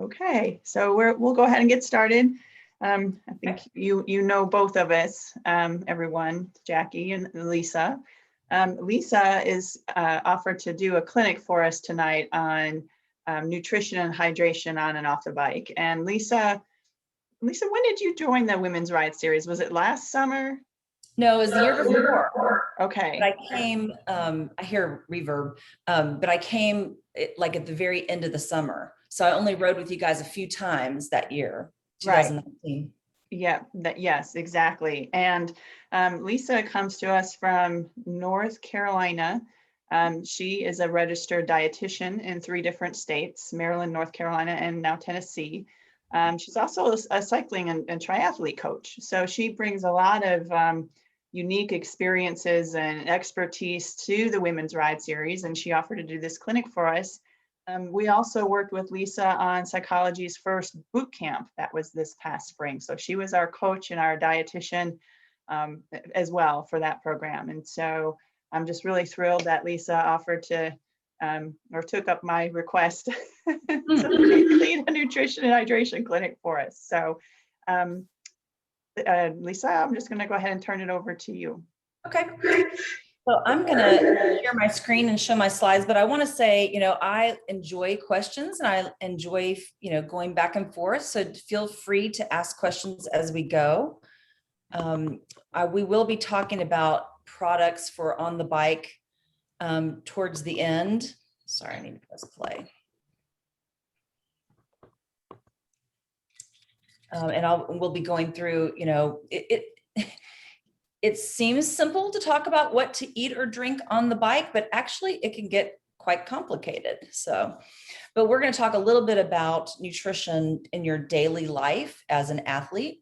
Okay, so we'll go ahead and get started. I think you know both of us, everyone, Jackie and Lisa. Lisa is offered to do a clinic for us tonight on nutrition and hydration on and off the bike. And Lisa, when did you join the Women's Ride Series? Was it last summer? No, it was the year before. Okay. But I came, I hear reverb, but I came like at the very end of the summer. So I only rode with you guys a few times that year, 2019. Yeah, yes, exactly. And Lisa comes to us from North Carolina. She is a registered dietitian in 3 different states, Maryland, North Carolina, and now Tennessee. She's also a cycling and triathlete coach. So she brings a lot of unique experiences and expertise to the Women's Ride Series, and she offered to do this clinic for us. We also worked with Lisa on Psychology's first boot camp that was this past spring. So she was our coach and our dietitian as well for that program. And so I'm just really thrilled that Lisa offered to or took up my request to lead a nutrition and hydration clinic for us. So Lisa, I'm just going to go ahead and turn it over to you. Okay. So I'm going to share my screen and show my slides, but I want to say, I enjoy questions and I enjoy, going back and forth. So feel free to ask questions as we go. We will be talking about products for on the bike towards the end. Sorry, I need to press play. And we'll be going through, it seems simple to talk about what to eat or drink on the bike, but actually it can get quite complicated. But we're going to talk a little bit about nutrition in your daily life as an athlete.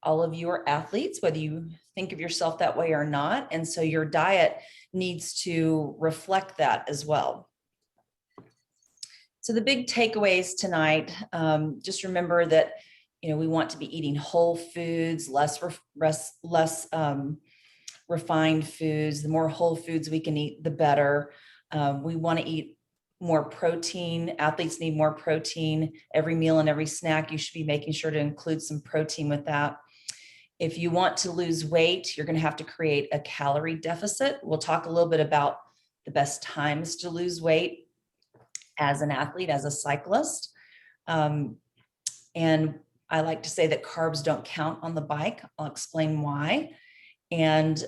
All of you are athletes, whether you think of yourself that way or not. And so your diet needs to reflect that as well. So the big takeaways tonight, just remember that we want to be eating whole foods, less refined foods. The more whole foods we can eat, the better. We want to eat more protein. Athletes need more protein. Every meal and every snack, you should be making sure to include some protein with that. If you want to lose weight, you're going to have to create a calorie deficit. We'll talk a little bit about the best times to lose weight as an athlete, as a cyclist. And I like to say that carbs don't count on the bike. I'll explain why. And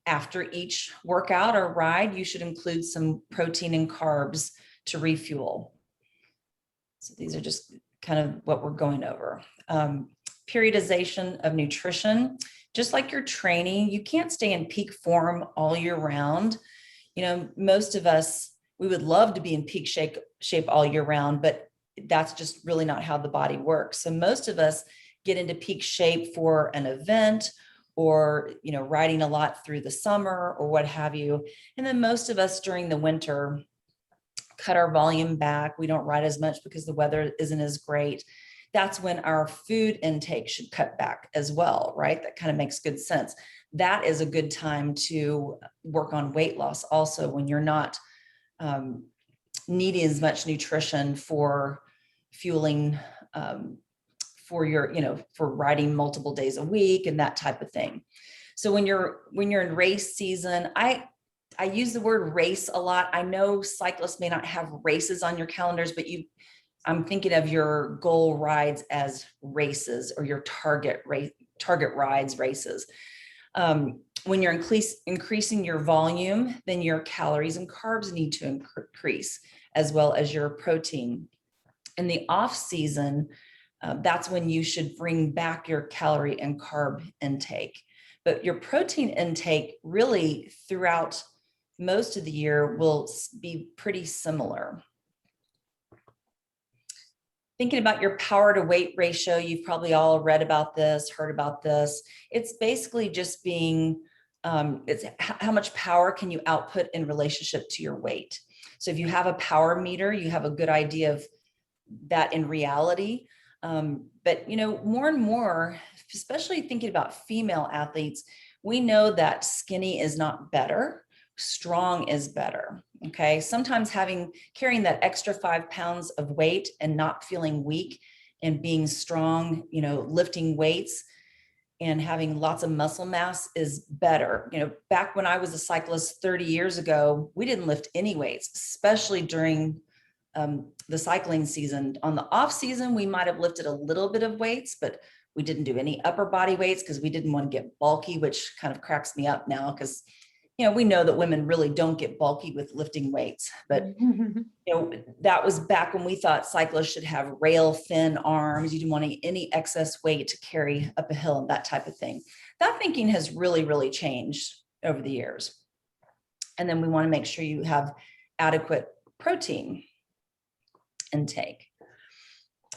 after each workout or ride, you should include some protein and carbs to refuel. So these are just kind of what we're going over. Periodization of nutrition. Just like your training, you can't stay in peak form all year round. Most of us, we would love to be in peak shape all year round, but that's just really not how the body works. So most of us get into peak shape for an event or, riding a lot through the summer or what have you. And then most of us during the winter cut our volume back. We don't ride as much because the weather isn't as great. That's when our food intake should cut back as well, right? That kind of makes good sense. That is a good time to work on weight loss also, when you're not needing as much nutrition for fueling for your, for riding multiple days a week and that type of thing. So when you're in race season, I use the word race a lot. I know cyclists may not have races on your calendars, but I'm thinking of your goal rides as races, or your target rides races. When you're increasing your volume, then your calories and carbs need to increase, as well as your protein. In the off season, that's when you should bring back your calorie and carb intake. But your protein intake really throughout most of the year will be pretty similar. Thinking about your power to weight ratio, you've probably all read about this, heard about this. It's basically just being, it's how much power can you output in relationship to your weight. So if you have a power meter, you have a good idea of that in reality. But more and more, especially thinking about female athletes, we know that skinny is not better. strong is better. Okay. Sometimes carrying that extra 5 pounds of weight and not feeling weak and being strong, lifting weights and having lots of muscle mass is better. Back when I was a cyclist 30 years ago, we didn't lift any weights, especially during the cycling season. On the off season, we might have lifted a little bit of weights, but we didn't do any upper body weights because we didn't want to get bulky, which kind of cracks me up now because, we know that women really don't get bulky with lifting weights, but that was back when we thought cyclists should have rail thin arms. You didn't want any excess weight to carry up a hill and that type of thing. That thinking has really, really changed over the years. And then we want to make sure you have adequate protein intake.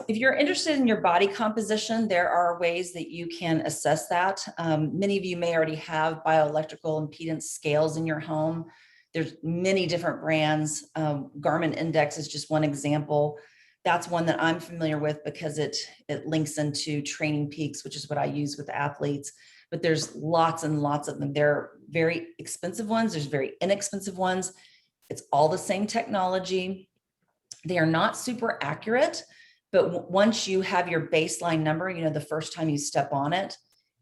If you're interested in your body composition, there are ways that you can assess that. Many of you may already have bioelectrical impedance scales in your home. There's many different brands. Garmin Index is just one example. That's one that I'm familiar with because it links into Training Peaks, which is what I use with athletes. But there's lots and lots of them. There are very expensive ones. There's very inexpensive ones. It's all the same technology. They are not super accurate, but once you have your baseline number, the first time you step on it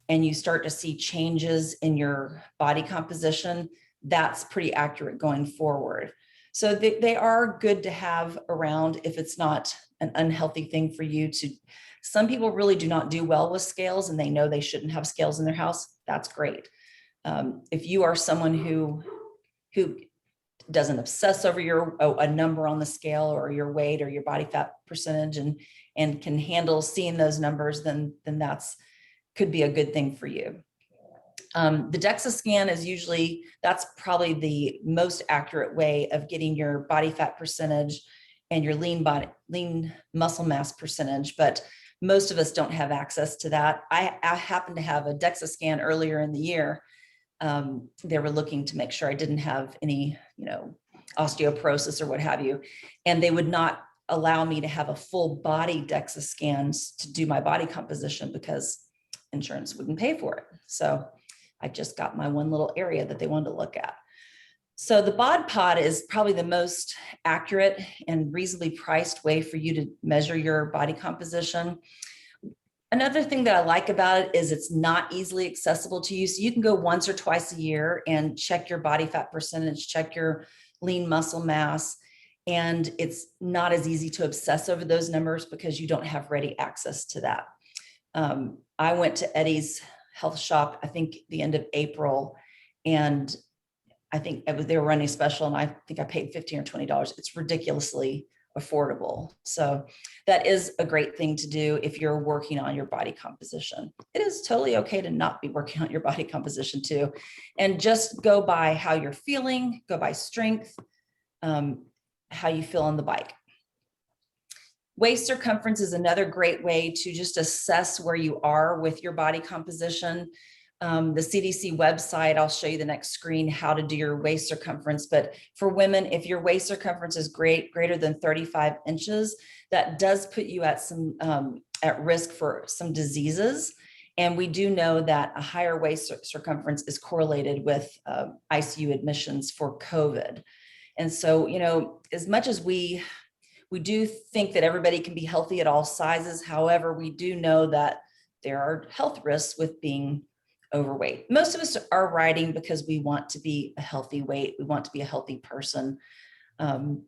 and you start to see changes in your body composition, that's pretty accurate going forward. So they are good to have around if it's not an unhealthy thing for you to. Some people really do not do well with scales and they know they shouldn't have scales in their house. That's great. If you are someone who doesn't obsess over a number on the scale or your weight or your body fat percentage and can handle seeing those numbers, then could be a good thing for you. The DEXA scan that's probably the most accurate way of getting your body fat percentage and your lean muscle mass percentage, but most of us don't have access to that. I happened to have a DEXA scan earlier in the year. They were looking to make sure I didn't have any, osteoporosis or what have you. And they would not allow me to have a full body DEXA scans to do my body composition because insurance wouldn't pay for it. So I just got my one little area that they wanted to look at. So the bod pod is probably the most accurate and reasonably priced way for you to measure your body composition. Another thing that I like about it is it's not easily accessible to you. So you can go once or twice a year and check your body fat percentage, check your lean muscle mass. And it's not as easy to obsess over those numbers because you don't have ready access to that. I went to Eddie's Health Shop, I think the end of April, and I think they were running a special and I think I paid $15 or $20. It's ridiculously affordable. So that is a great thing to do if you're working on your body composition. It is totally okay to not be working on your body composition too. And just go by how you're feeling, go by strength, how you feel on the bike. Waist circumference is another great way to just assess where you are with your body composition. The CDC website, I'll show you the next screen, how to do your waist circumference. But for women, if your waist circumference is greater than 35 inches, that does put you at risk for some diseases. And we do know that a higher waist circumference is correlated with ICU admissions for COVID. And so, as much as we do think that everybody can be healthy at all sizes, however, we do know that there are health risks with being overweight. Most of us are riding because we want to be a healthy weight. We want to be a healthy person. And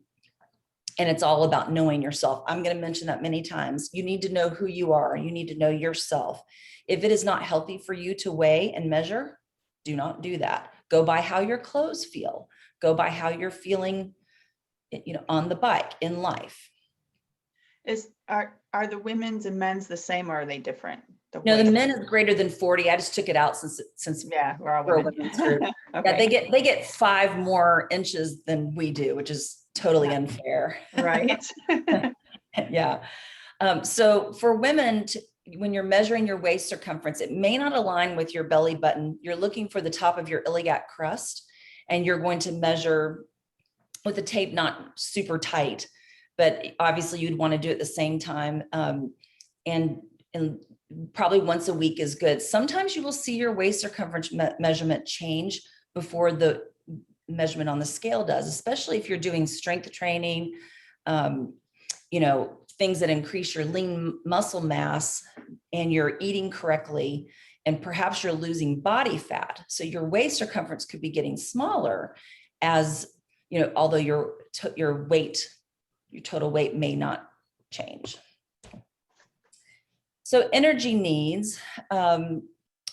it's all about knowing yourself. I'm going to mention that many times. You need to know who you are. You need to know yourself. If it is not healthy for you to weigh and measure, do not do that. Go by how your clothes feel. Go by how you're feeling, on the bike in life. Are the women's and men's the same, or are they different? The men is greater than 40. I just took it out since yeah, we're all women. Okay. Yeah, they get 5 more inches than we do, which is totally unfair. Right. Yeah. So for women, when you're measuring your waist circumference, it may not align with your belly button. You're looking for the top of your iliac crust, and you're going to measure with the tape not super tight, but obviously you'd want to do it at the same time. And probably once a week is good. Sometimes you will see your waist circumference measurement change before the measurement on the scale does, especially if you're doing strength training, you know, things that increase your lean muscle mass and you're eating correctly, and perhaps you're losing body fat. So your waist circumference could be getting smaller as, you know, although your total weight may not change. So energy needs,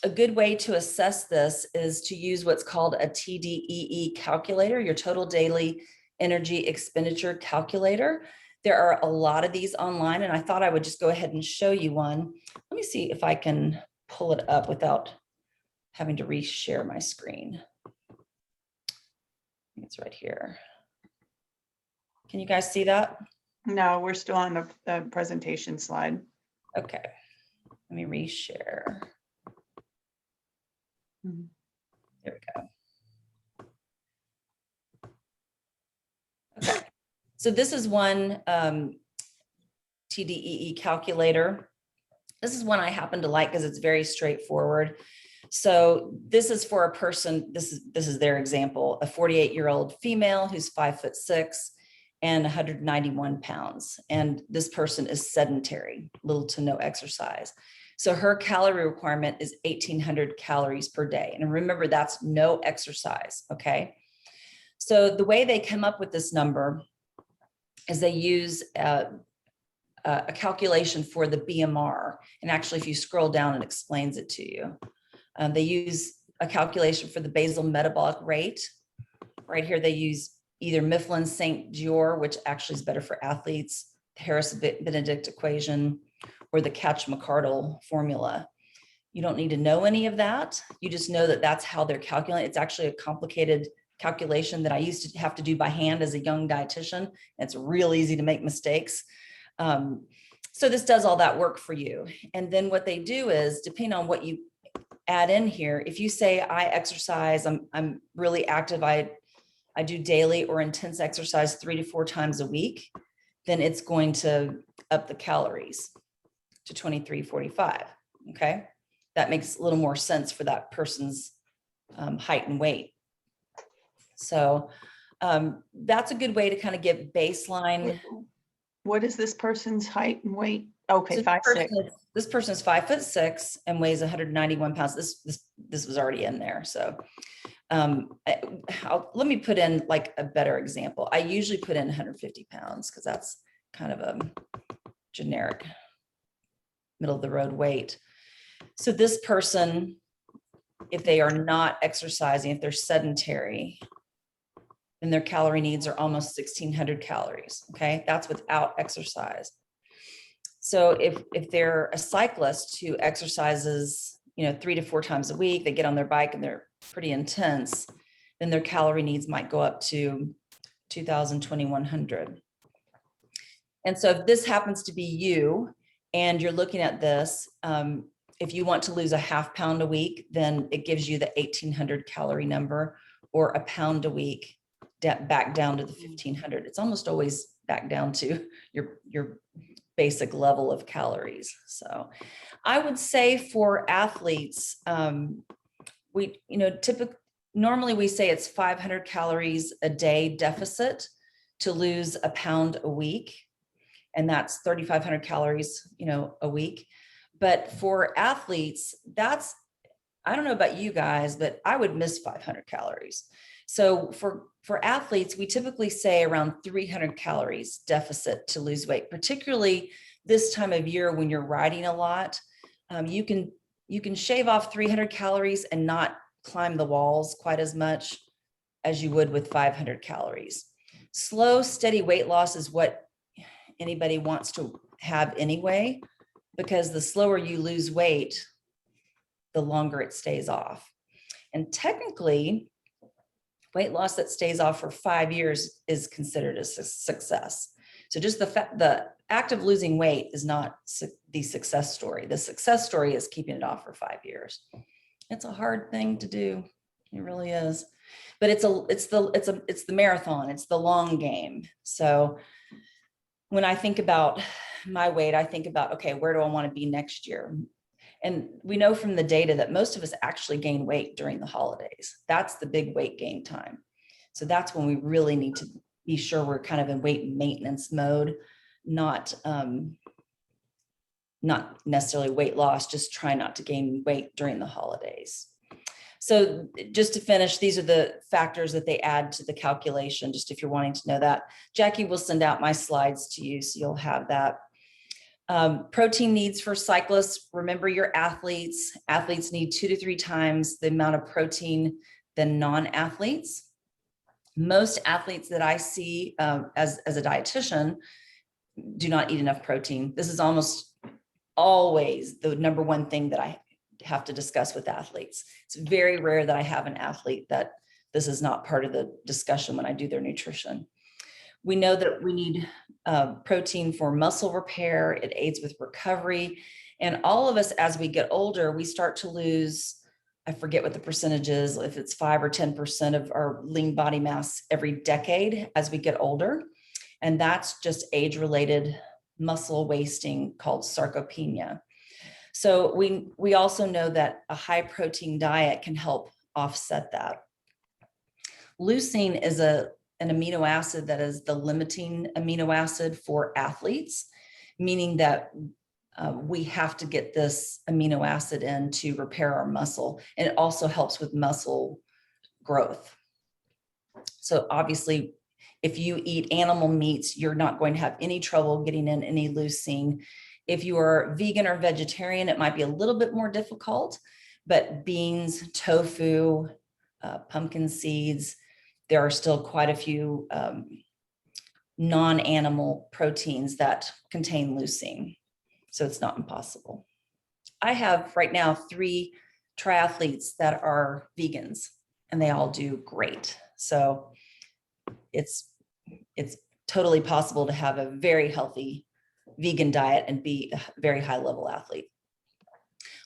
a good way to assess this is to use what's called a TDEE calculator, your total daily energy expenditure calculator. There are a lot of these online, and I thought I would just go ahead and show you one. Let me see if I can pull it up without having to reshare my screen. It's right here. Can you guys see that? No, we're still on the presentation slide. Okay, let me reshare. There we go. Okay, so this is one TDEE calculator. This is one I happen to like because it's very straightforward. So this is for a person, this is their example, a 48-year-old female who's 5'6" and 191 pounds. And this person is sedentary, little to no exercise. So her calorie requirement is 1,800 calories per day. And remember, that's no exercise, okay? So the way they come up with this number is they use a calculation for the BMR. And actually, if you scroll down, it explains it to you. They use a calculation for the basal metabolic rate. Right here, they use either Mifflin St. Jeor, which actually is better for athletes, the Harris-Benedict equation, or the Catch-McCardle formula. You don't need to know any of that. You just know that that's how they're calculating. It's actually a complicated calculation that I used to have to do by hand as a young dietitian. It's real easy to make mistakes. So this does all that work for you. And then what they do is, depending on what you add in here, if you say I exercise, I'm really active, I do daily or intense exercise 3 to 4 times a week, then it's going to up the calories to 2345. Okay, that makes a little more sense for that person's height and weight. So that's a good way to kind of get baseline. What is this person's height and weight? Okay, So 5'6". This person is 5'6" and weighs 191 pounds. This was already in there. So let me put in like a better example. I usually put in 150 pounds because that's kind of a generic middle of the road weight. So this person, if they are not exercising, if they're sedentary, then their calorie needs are almost 1,600 calories. Okay, that's without exercise. So if they're a cyclist who exercises, 3 to 4 times a week, they get on their bike and they're pretty intense, then their calorie needs might go up to 2,000, 2,100. And so if this happens to be you and you're looking at this, if you want to lose a ½ pound a week, then it gives you the 1,800 calorie number, or a pound a week back down to the 1,500. It's almost always back down to your basic level of calories. So I would say for athletes, normally we say it's 500 calories a day deficit to lose a pound a week. And that's 3,500 calories, a week. But for athletes, I don't know about you guys, but I would miss 500 calories. So for athletes, we typically say around 300 calories deficit to lose weight, particularly this time of year when you're riding a lot. You can shave off 300 calories and not climb the walls quite as much as you would with 500 calories. Slow, steady weight loss is what anybody wants to have anyway, because the slower you lose weight, the longer it stays off. And technically, weight loss that stays off for 5 years is considered a success. So just the act of losing weight is not the success story. The success story is keeping it off for 5 years. It's a hard thing to do. It really is. But it's the marathon. It's the long game. So when I think about my weight, I think about, okay, where do I want to be next year? And we know from the data that most of us actually gain weight during the holidays. That's the big weight gain time. So that's when we really need to be sure we're kind of in weight maintenance mode, not necessarily weight loss, just try not to gain weight during the holidays. So just to finish, these are the factors that they add to the calculation, just if you're wanting to know that. Jackie will send out my slides to you, so you'll have that. Protein needs for cyclists. Remember your athletes. Athletes need 2 to 3 times the amount of protein than non-athletes. Most athletes that I see as a dietitian do not eat enough protein. This is almost always the number one thing that I have to discuss with athletes. It's very rare that I have an athlete that this is not part of the discussion when I do their nutrition. We know that we need protein for muscle repair. It aids with recovery. And all of us, as we get older, we start to lose, I forget what the percentage is, if it's 5 or 10% of our lean body mass every decade as we get older. And that's just age-related muscle wasting called sarcopenia. So we also know that a high protein diet can help offset that. Leucine is an amino acid that is the limiting amino acid for athletes, meaning that we have to get this amino acid in to repair our muscle. And it also helps with muscle growth. So obviously, if you eat animal meats, you're not going to have any trouble getting in any leucine. If you are vegan or vegetarian, it might be a little bit more difficult, but beans, tofu, pumpkin seeds, there are still quite a few non-animal proteins that contain leucine. So it's not impossible. I have right now 3 triathletes that are vegans, and they all do great. So it's totally possible to have a very healthy vegan diet and be a very high level athlete.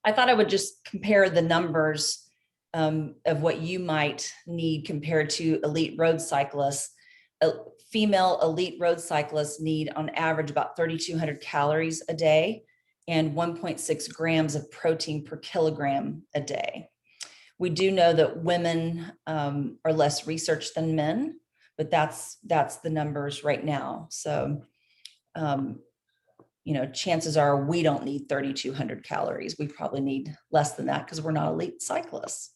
I thought I would just compare the numbers of what you might need compared to elite road cyclists. Female elite road cyclists need on average about 3,200 calories a day and 1.6 grams of protein per kilogram a day. We do know that women are less researched than men, but that's the numbers right now. So, chances are we don't need 3,200 calories. We probably need less than that because we're not elite cyclists.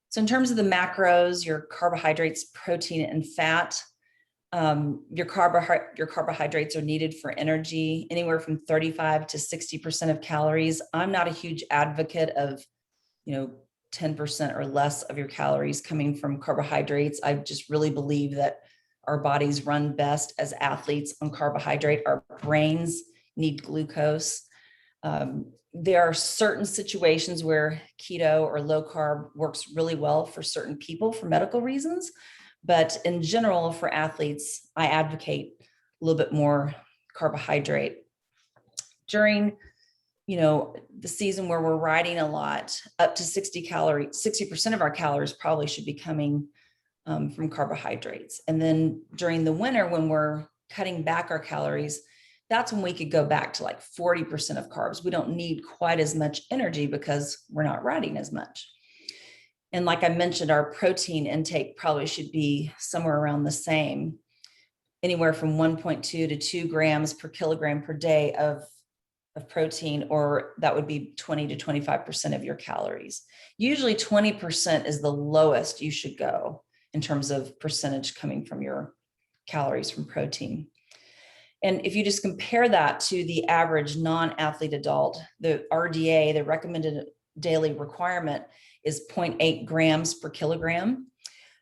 So in terms of the macros, your carbohydrates, protein, and fat, your carbohydrates are needed for energy, anywhere from 35 to 60% of calories. I'm not a huge advocate of, 10% or less of your calories coming from carbohydrates. I just really believe that our bodies run best as athletes on carbohydrate. Our brains need glucose. There are certain situations where keto or low carb works really well for certain people for medical reasons. But in general, for athletes, I advocate a little bit more carbohydrate. During the season where we're riding a lot, up to 60% of our calories probably should be coming from carbohydrates. And then during the winter, when we're cutting back our calories, that's when we could go back to like 40% of carbs. We don't need quite as much energy because we're not riding as much. And like I mentioned, our protein intake probably should be somewhere around the same, anywhere from 1.2 to 2 grams per kilogram per day of protein, or that would be 20 to 25% of your calories. Usually 20% is the lowest you should go in terms of percentage coming from your calories from protein. And if you just compare that to the average non-athlete adult, the RDA, the recommended daily requirement, is 0.8 grams per kilogram.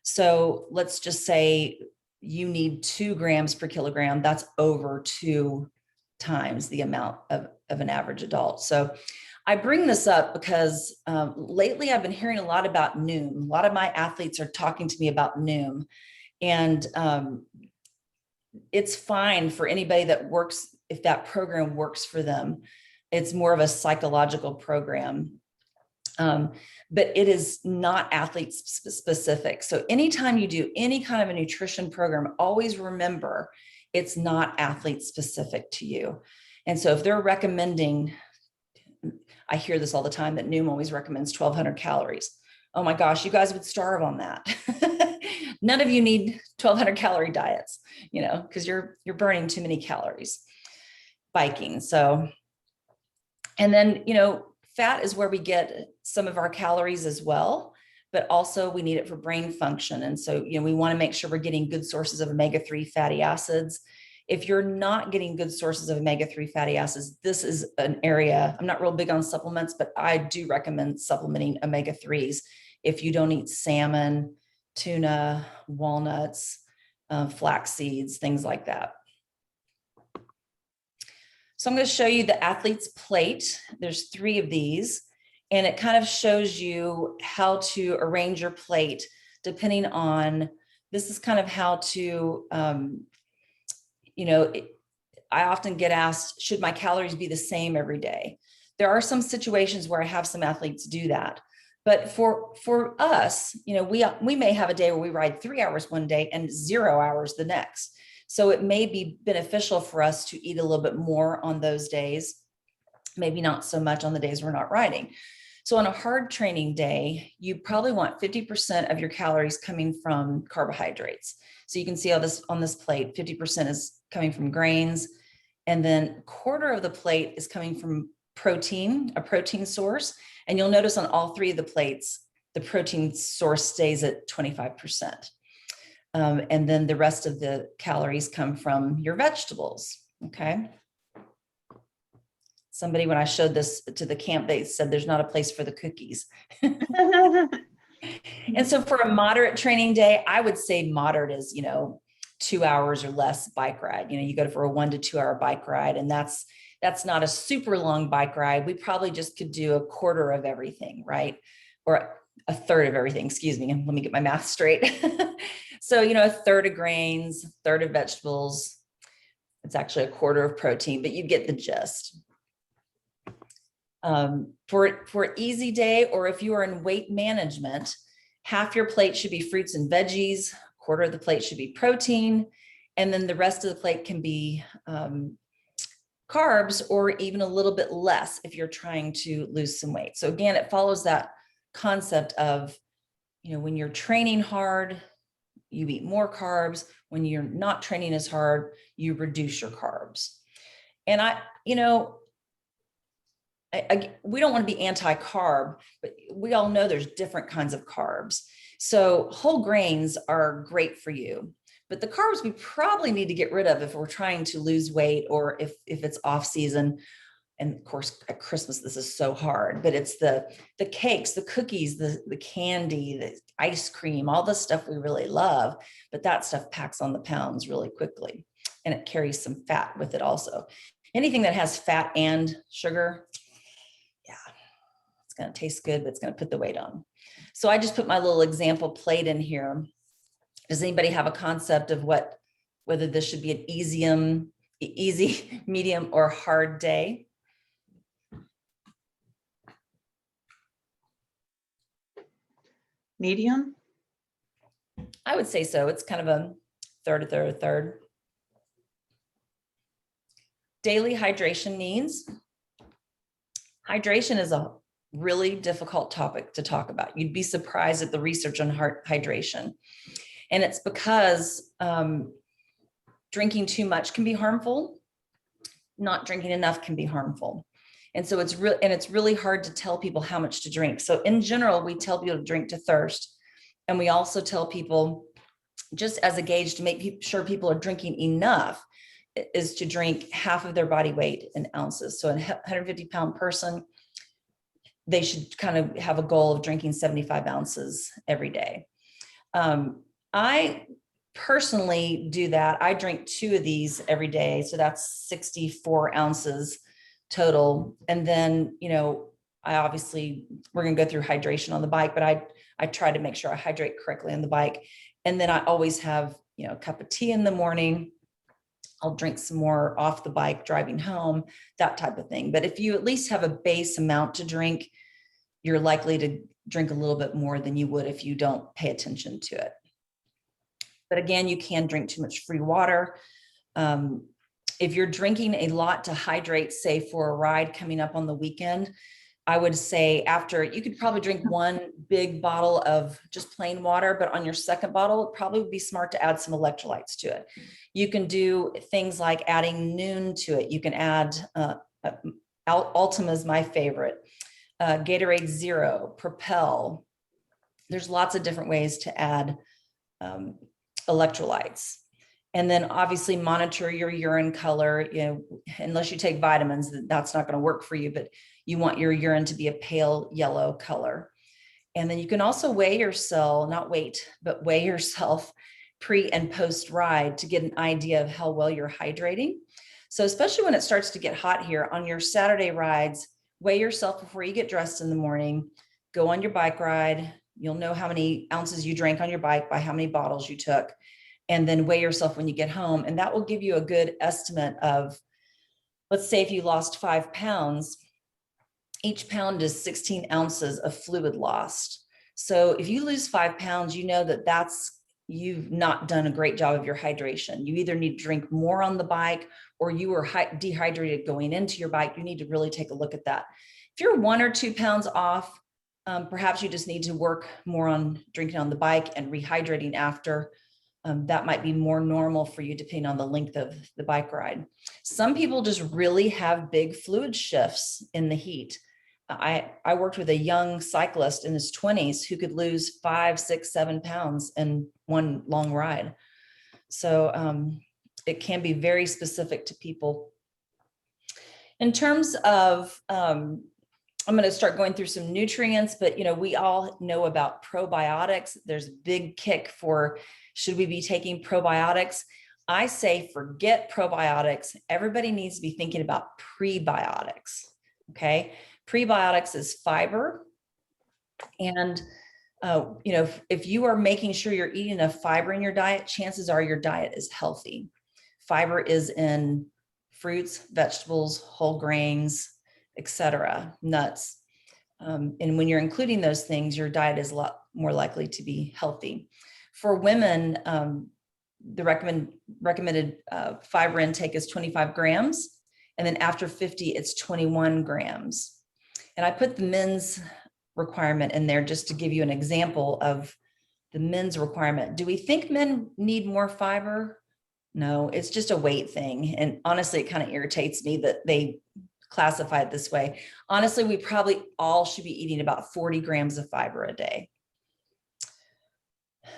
So let's just say you need 2 grams per kilogram. That's over 2 times the amount of an average adult. So I bring this up because lately I've been hearing a lot about Noom. A lot of my athletes are talking to me about Noom, and it's fine for anybody that works, if that program works for them. It's more of a psychological program, but it is not athlete specific. So anytime you do any kind of a nutrition program, always remember it's not athlete specific to you. And so if they're recommending, I hear this all the time, that Noom always recommends 1,200 calories. Oh my gosh, you guys would starve on that. None of you need 1,200 calorie diets, you know, because you're burning too many calories biking. So, and then, you know, fat is where we get some of our calories as well, but also we need it for brain function. And so, you know, we want to make sure we're getting good sources of omega-3 fatty acids. If you're not getting good sources of omega-3 fatty acids, this is an area, I'm not real big on supplements, but I do recommend supplementing omega-3s if you don't eat salmon, tuna, walnuts, flax seeds, things like that. So I'm going to show you the athlete's plate. There's 3 of these, and it kind of shows you how to arrange your plate depending on, this is kind of how to, you know, I often get asked, should my calories be the same every day? There are some situations where I have some athletes do that. But for us, you know, we may have a day where we ride 3 hours one day and 0 hours the next. So it may be beneficial for us to eat a little bit more on those days, maybe not so much on the days we're not riding. So on a hard training day, you probably want 50% of your calories coming from carbohydrates. So you can see all this on this plate, 50% is coming from grains, and then 1/4 of the plate is coming from protein, a protein source. And you'll notice on all 3 of the plates, the protein source stays at 25%. And then the rest of the calories come from your vegetables, okay? Somebody, when I showed this to the camp, they said there's not a place for the cookies. And so for a moderate training day, I would say moderate is, you know, 2 hours or less bike ride. You know, you go for a 1 to 2 hour bike ride, and that's not a super long bike ride. We probably just could do 1/4 of everything, right? Or 1/3 of everything, excuse me. Let me get my math straight. So, you know, 1/3 of grains, 1/3 of vegetables. It's actually 1/4 of protein, but you get the gist. For easy day, or if you are in weight management, half your plate should be fruits and veggies, 1/4 of the plate should be protein, and then the rest of the plate can be carbs, or even a little bit less if you're trying to lose some weight. So again, it follows that concept of, you know, when you're training hard, you eat more carbs. When you're not training as hard, you reduce your carbs. And you know, we don't want to be anti-carb, but we all know there's different kinds of carbs. So whole grains are great for you, but the carbs we probably need to get rid of if we're trying to lose weight, or if it's off season. And of course, at Christmas, this is so hard, but it's the cakes, the cookies, the candy, the ice cream, all the stuff we really love, but that stuff packs on the pounds really quickly, and it carries some fat with it also. Anything that has fat and sugar, yeah, it's going to taste good, but it's going to put the weight on. So I just put my little example plate in here. Does anybody have a concept of whether this should be an easy, medium, or hard day? Medium? I would say so. It's kind of a third. Daily hydration needs. Hydration is a really difficult topic to talk about. You'd be surprised at the research on hydration. And it's because drinking too much can be harmful. Not drinking enough can be harmful. And so it's really hard to tell people how much to drink. So in general, we tell people to drink to thirst. And we also tell people, just as a gauge to make sure people are drinking enough, is to drink half of their body weight in ounces. So a 150-pound person, they should kind of have a goal of drinking 75 ounces every day. I personally do that. I drink 2 of these every day. So that's 64 ounces total. And then, you know, we're going to go through hydration on the bike, but I try to make sure I hydrate correctly on the bike. And then I always have, you know, a cup of tea in the morning. I'll drink some more off the bike driving home, that type of thing. But if you at least have a base amount to drink, you're likely to drink a little bit more than you would if you don't pay attention to it. But again, you can drink too much free water. If you're drinking a lot to hydrate, say for a ride coming up on the weekend, I would say after, you could probably drink one big bottle of just plain water, but on your second bottle, it probably would be smart to add some electrolytes to it. You can do things like adding Noon to it. You can add, Ultima is my favorite, Gatorade Zero, Propel. There's lots of different ways to add electrolytes. And then obviously monitor your urine color, you know, unless you take vitamins, that's not going to work for you, but you want your urine to be a pale yellow color. And then you can also weigh yourself, not weight, but weigh yourself pre and post ride to get an idea of how well you're hydrating. So especially when it starts to get hot here on your Saturday rides, weigh yourself before you get dressed in the morning, go on your bike ride. You'll know how many ounces you drank on your bike by how many bottles you took, and then weigh yourself when you get home. And that will give you a good estimate of, let's say if you lost 5 pounds, each pound is 16 ounces of fluid lost. So if you lose 5 pounds, you know that you've not done a great job of your hydration. You either need to drink more on the bike, or you were dehydrated going into your bike. You need to really take a look at that. If you're 1 or 2 pounds off, perhaps you just need to work more on drinking on the bike and rehydrating after. That might be more normal for you depending on the length of the bike ride. Some people just really have big fluid shifts in the heat. I worked with a young cyclist in his 20s who could lose 5, 6, 7 pounds in one long ride. So it can be very specific to people. In terms of, I'm going to start going through some nutrients, but you know, we all know about probiotics. There's a big kick for, should we be taking probiotics? I say forget probiotics. Everybody needs to be thinking about prebiotics. Okay. Prebiotics is fiber. And, you know, if you are making sure you're eating enough fiber in your diet, chances are your diet is healthy. Fiber is in fruits, vegetables, whole grains, etc., nuts. And when you're including those things, your diet is a lot more likely to be healthy. For women, the recommended fiber intake is 25 grams. And then after 50, it's 21 grams. And I put the men's requirement in there just to give you an example of the men's requirement. Do we think men need more fiber? No, it's just a weight thing. And honestly, it kind of irritates me that they classify it this way. Honestly, we probably all should be eating about 40 grams of fiber a day.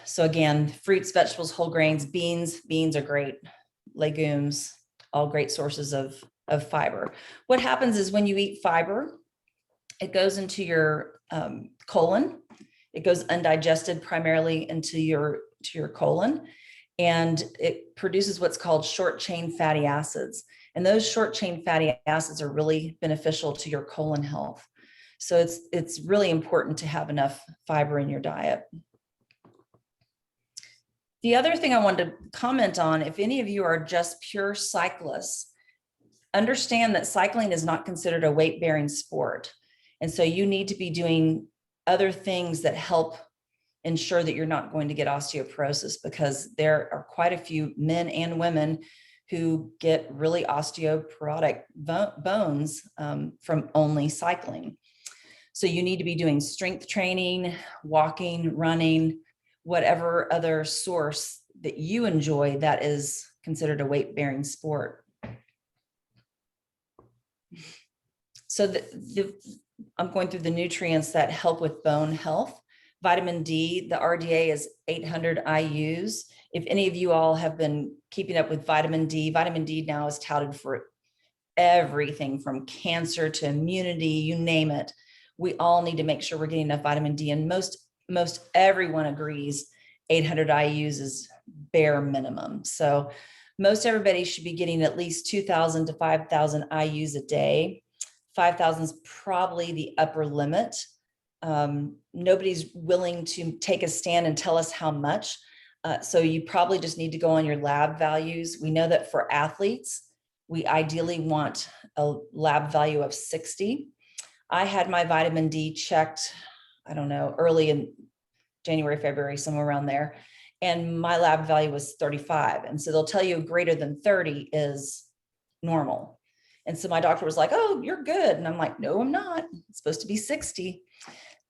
So again, fruits, vegetables, whole grains, beans are great, legumes, all great sources of fiber. What happens is when you eat fiber, it goes into your colon. It goes undigested primarily into your colon, and it produces what's called short chain fatty acids. And those short chain fatty acids are really beneficial to your colon health. So it's really important to have enough fiber in your diet. The other thing I wanted to comment on, if any of you are just pure cyclists, understand that cycling is not considered a weight-bearing sport. And so you need to be doing other things that help ensure that you're not going to get osteoporosis, because there are quite a few men and women who get really osteoporotic bones from only cycling. So you need to be doing strength training, walking, running, whatever other source that you enjoy that is considered a weight-bearing sport. So I'm going through the nutrients that help with bone health. Vitamin D, the RDA is 800 IUs. If any of you all have been keeping up with vitamin D now is touted for everything from cancer to immunity, you name it. We all need to make sure we're getting enough vitamin D, and most everyone agrees 800 IUs is bare minimum. So most everybody should be getting at least 2,000 to 5,000 IUs a day. 5,000 is probably the upper limit. Nobody's willing to take a stand and tell us how much. So you probably just need to go on your lab values. We know that for athletes, we ideally want a lab value of 60. I had my vitamin D checked, I don't know, early in January, February, somewhere around there. And my lab value was 35. And so they'll tell you greater than 30 is normal. And so my doctor was like, oh, you're good. And I'm like, no, I'm not. It's supposed to be 60.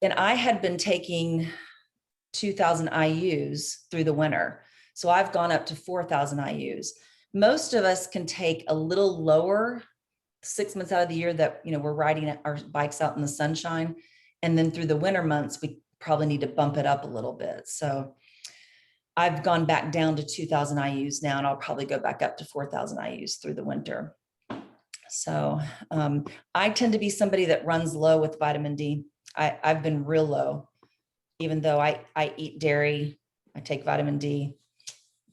And I had been taking 2,000 IUs through the winter. So I've gone up to 4,000 IUs. Most of us can take a little lower 6 months out of the year that, we're riding our bikes out in the sunshine. And then through the winter months, we probably need to bump it up a little bit. So I've gone back down to 2,000 IUs now, and I'll probably go back up to 4,000 IUs through the winter. So I tend to be somebody that runs low with vitamin D. I've been real low, even though I eat dairy, I take vitamin D.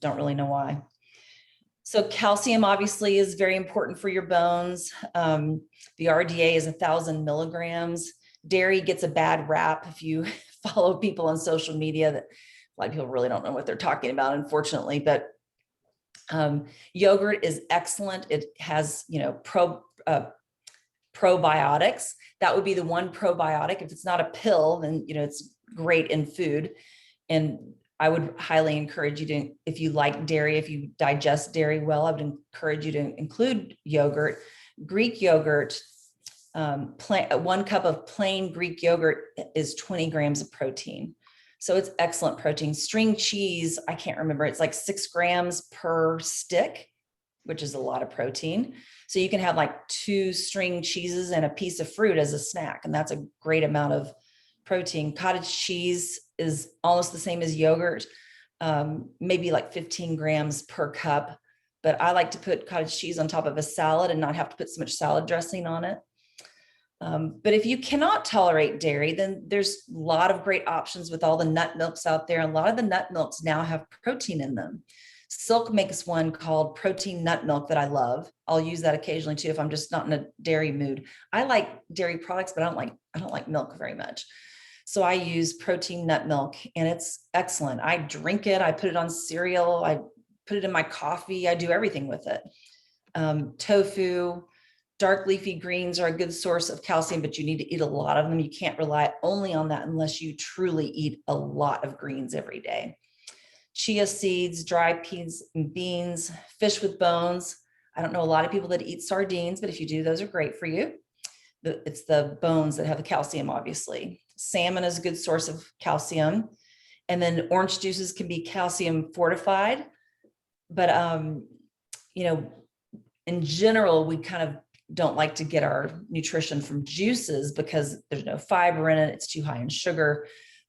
Don't really know why. So calcium obviously is very important for your bones. The RDA is 1,000 milligrams. Dairy gets a bad rap if you follow people on social media. That a lot of people really don't know what they're talking about, unfortunately. But yogurt is excellent. It has, probiotics. That would be the one probiotic. If it's not a pill, then it's great in food. And I would highly encourage you to, if you like dairy, if you digest dairy well, I would encourage you to include yogurt. Greek yogurt, 1 cup of plain Greek yogurt is 20 grams of protein. So it's excellent protein. String cheese, I can't remember, it's like 6 grams per stick, which is a lot of protein. So you can have like 2 string cheeses and a piece of fruit as a snack. And that's a great amount of protein. Cottage cheese is almost the same as yogurt, maybe like 15 grams per cup. But I like to put cottage cheese on top of a salad and not have to put so much salad dressing on it. But if you cannot tolerate dairy, then there's a lot of great options with all the nut milks out there. A lot of the nut milks now have protein in them. Silk makes one called protein nut milk that I love. I'll use that occasionally too if I'm just not in a dairy mood. I like dairy products, but I don't like milk very much. So I use protein nut milk, and it's excellent. I drink it. I put it on cereal. I put it in my coffee. I do everything with it. Tofu, dark leafy greens are a good source of calcium, but you need to eat a lot of them. You can't rely only on that unless you truly eat a lot of greens every day. Chia seeds, dry peas and beans, fish with bones. I don't know a lot of people that eat sardines, but if you do, those are great for you. It's the bones that have the calcium, obviously. Salmon is a good source of calcium. And then orange juices can be calcium fortified. But, in general, we kind of don't like to get our nutrition from juices because there's no fiber in it. It's too high in sugar.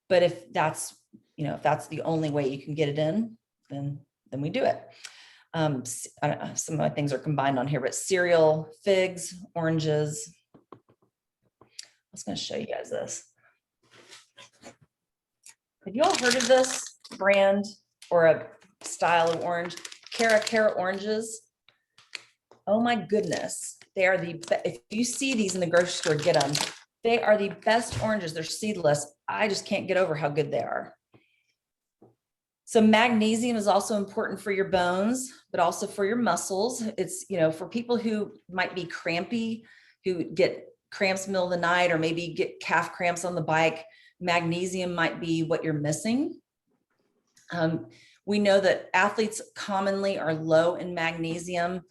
But if that's the only way you can get it in, then we do it. Some of my things are combined on here, but cereal, figs, oranges. I was going to show you guys this. Have you all heard of this brand or a style of orange? Cara oranges. Oh my goodness. They are if you see these in the grocery store, get them. They are the best oranges. They're seedless. I just can't get over how good they are. So magnesium is also important for your bones, but also for your muscles. It's, for people who might be crampy, who get cramps in the middle of the night, or maybe get calf cramps on the bike, magnesium might be what you're missing. We know that athletes commonly are low in magnesium.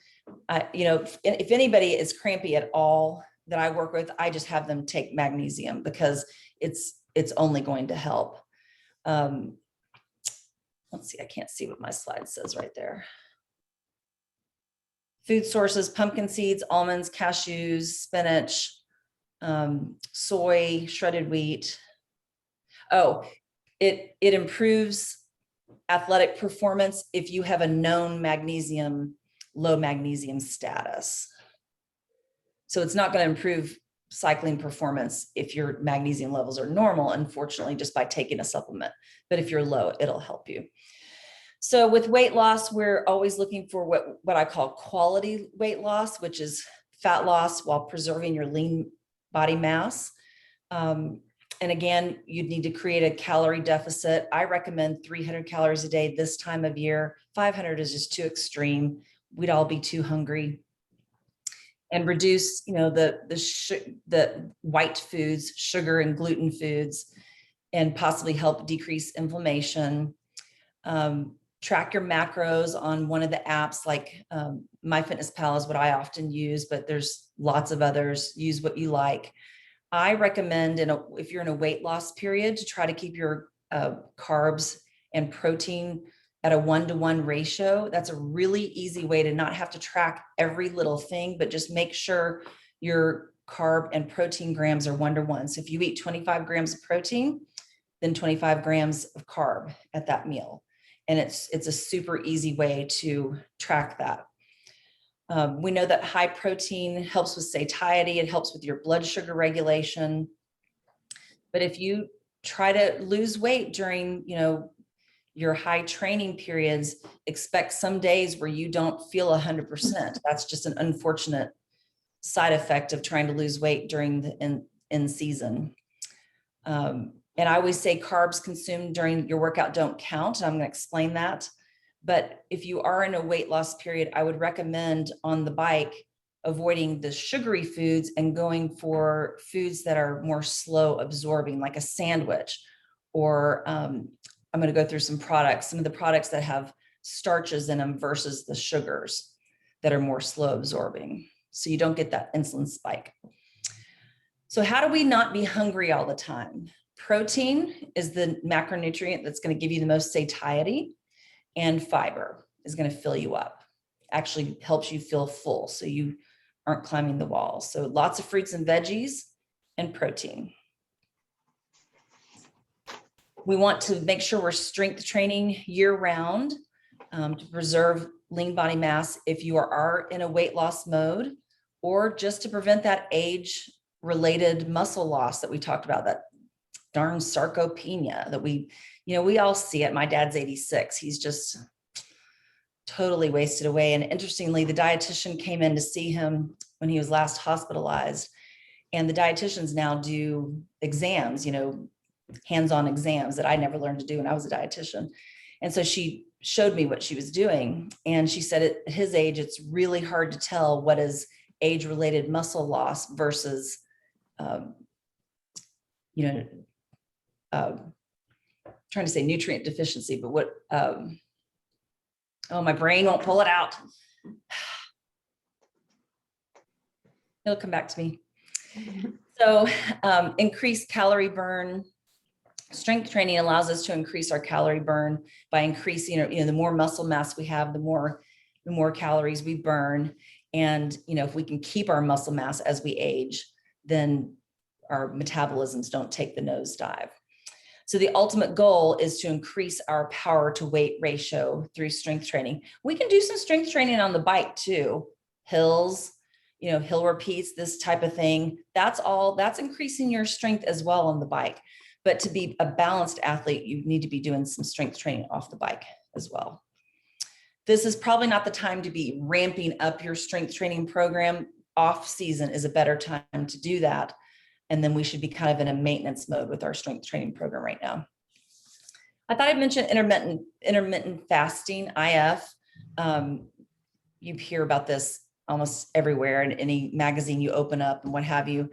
If anybody is crampy at all that I work with, I just have them take magnesium because it's only going to help. Let's see, I can't see what my slide says right there. Food sources: pumpkin seeds, almonds, cashews, spinach, soy, shredded wheat. Oh, it improves athletic performance if you have a known low magnesium status. So it's not going to improve cycling performance if your magnesium levels are normal, unfortunately, just by taking a supplement. But if you're low, it'll help you. So with weight loss, we're always looking for what I call quality weight loss, which is fat loss while preserving your lean body mass. And again, you'd need to create a calorie deficit. I recommend 300 calories a day this time of year. 500 is just too extreme. We'd all be too hungry. And reduce, the white foods, sugar and gluten foods, and possibly help decrease inflammation. track your macros on one of the apps, like MyFitnessPal is what I often use, but there's lots of others. Use what you like. I recommend, if you're in a weight loss period, to try to keep your carbs and protein at a 1-to-1 ratio. That's a really easy way to not have to track every little thing, but just make sure your carb and protein grams are 1-to-1. So if you eat 25 grams of protein, then 25 grams of carb at that meal. And it's a super easy way to track that. We know that high protein helps with satiety. It helps with your blood sugar regulation. But if you try to lose weight during, your high training periods, expect some days where you don't feel 100%. That's just an unfortunate side effect of trying to lose weight during the in season. And I always say carbs consumed during your workout don't count. I'm going to explain that. But if you are in a weight loss period, I would recommend on the bike avoiding the sugary foods and going for foods that are more slow absorbing, like a sandwich. Or I'm going to go through some of the products that have starches in them versus the sugars that are more slow absorbing, so you don't get that insulin spike. So how do we not be hungry all the time? Protein is the macronutrient that's going to give you the most satiety, and fiber is going to fill you up. Actually helps you feel full so you aren't climbing the walls. So lots of fruits and veggies and protein. We want to make sure we're strength training year round to preserve lean body mass if you are in a weight loss mode, or just to prevent that age related muscle loss that we talked about, that darn sarcopenia that we all see it. My dad's 86. He's just totally wasted away. And interestingly, the dietitian came in to see him when he was last hospitalized. And the dietitians now do exams, hands-on exams that I never learned to do when I was a dietitian. And so she showed me what she was doing. And she said at his age, it's really hard to tell what is age-related muscle loss versus, trying to say nutrient deficiency, but what, my brain won't pull it out. It'll come back to me. So increased calorie burn. Strength training allows us to increase our calorie burn by increasing, the more muscle mass we have, the more calories we burn. And, if we can keep our muscle mass as we age, then our metabolisms don't take the nosedive. So the ultimate goal is to increase our power to weight ratio through strength training. We can do some strength training on the bike too. Hills, hill repeats, this type of thing. That's increasing your strength as well on the bike. But to be a balanced athlete, you need to be doing some strength training off the bike as well. This is probably not the time to be ramping up your strength training program. Off season is a better time to do that. And then we should be kind of in a maintenance mode with our strength training program right now. I thought I'd mention intermittent fasting, IF. You hear about this almost everywhere in any magazine you open up and what have you.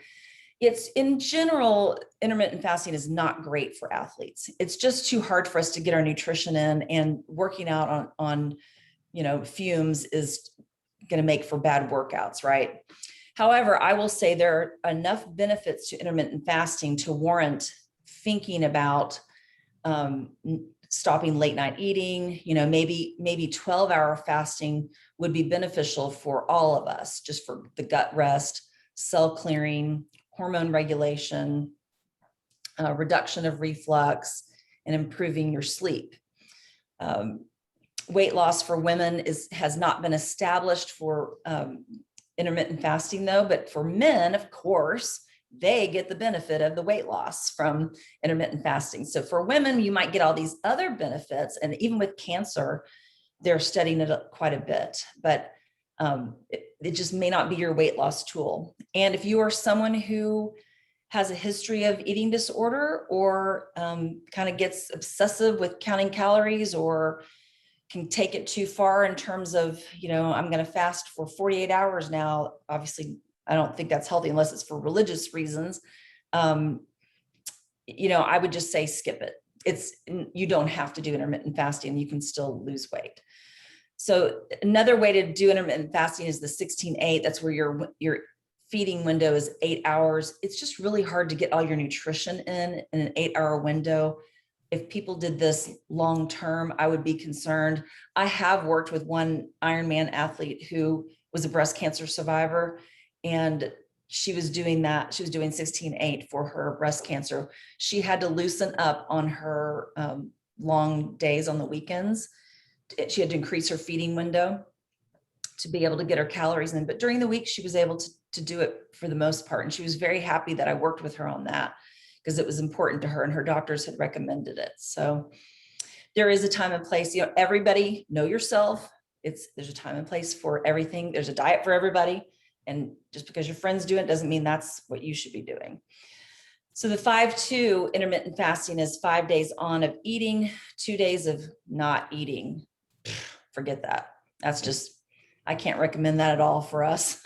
It's in general, intermittent fasting is not great for athletes. It's just too hard for us to get our nutrition in, and working out on fumes is going to make for bad workouts, right? However, I will say there are enough benefits to intermittent fasting to warrant thinking about stopping late night eating. Maybe 12-hour fasting would be beneficial for all of us, just for the gut rest, cell clearing, hormone regulation, reduction of reflux, and improving your sleep. Weight loss for women has not been established for intermittent fasting though, but for men, of course, they get the benefit of the weight loss from intermittent fasting. So for women, you might get all these other benefits. And even with cancer, they're studying it quite a bit, but it just may not be your weight loss tool. And if you are someone who has a history of eating disorder, or kind of gets obsessive with counting calories, or can take it too far in terms of, I'm going to fast for 48 hours now. Obviously, I don't think that's healthy unless it's for religious reasons. I would just say skip it. you don't have to do intermittent fasting. You can still lose weight. So another way to do intermittent fasting is the 16-8. That's where your feeding window is 8 hours. It's just really hard to get all your nutrition in an 8-hour window. If people did this long term, I would be concerned. I have worked with one Ironman athlete who was a breast cancer survivor, and she was doing that. She was doing 16-8 for her breast cancer. She had to loosen up on her long days on the weekends. She had to increase her feeding window to be able to get her calories in. But during the week, she was able to do it for the most part. And she was very happy that I worked with her on that because it was important to her and her doctors had recommended it. So there is a time and place. You know, everybody know yourself. There's a time and place for everything. There's a diet for everybody. And just because your friends do it doesn't mean that's what you should be doing. So the 5-2 intermittent fasting is 5 days on of eating, 2 days of not eating. Forget that. That's just, I can't recommend that at all for us.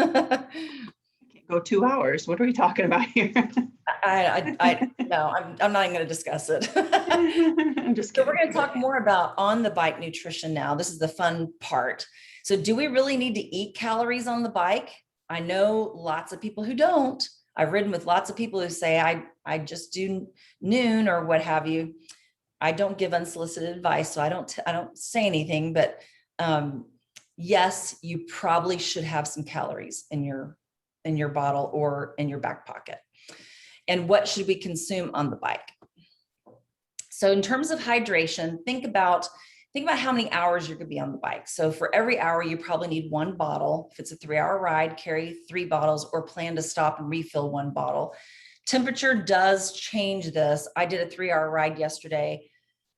Go 2 hours. What are we talking about here? No, I'm not even going to discuss it. I'm just kidding. So we're going to talk more about on the bike nutrition now. This is the fun part. So do we really need to eat calories on the bike? I know lots of people who don't. I've ridden with lots of people who say, I just do noon or what have you. I don't give unsolicited advice, so I don't say anything, but yes, you probably should have some calories in your bottle or in your back pocket. And what should we consume on the bike? So in terms of hydration, think about how many hours you're going to be on the bike. So for every hour, you probably need 1 bottle. If it's a 3-hour ride, carry 3 bottles or plan to stop and refill 1 bottle. Temperature does change this. I did a 3-hour ride yesterday.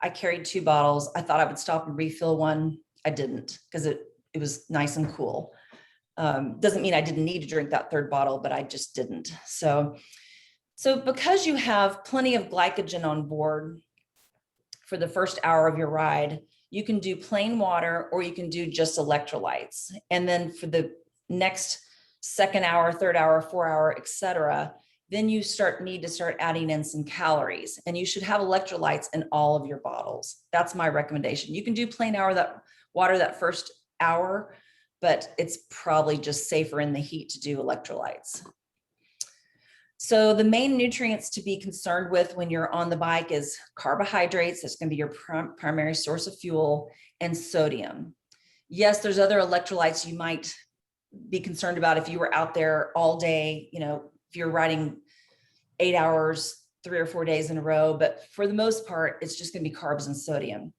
I carried 2 bottles. I thought I would stop and refill 1. I didn't because it was nice and cool. Doesn't mean I didn't need to drink that 3rd bottle, but I just didn't. So because you have plenty of glycogen on board for the first hour of your ride, you can do plain water or you can do just electrolytes. And then for the next 2nd hour, 3rd hour, 4th hour, etc., then you need to start adding in some calories, and you should have electrolytes in all of your bottles. That's my recommendation. You can do plain water that first hour, but it's probably just safer in the heat to do electrolytes. So the main nutrients to be concerned with when you're on the bike is carbohydrates. That's going to be your primary source of fuel, and sodium. Yes, there's other electrolytes you might be concerned about if you were out there all day, if you're riding 8 hours, 3 or 4 days in a row, but for the most part, it's just going to be carbs and sodium.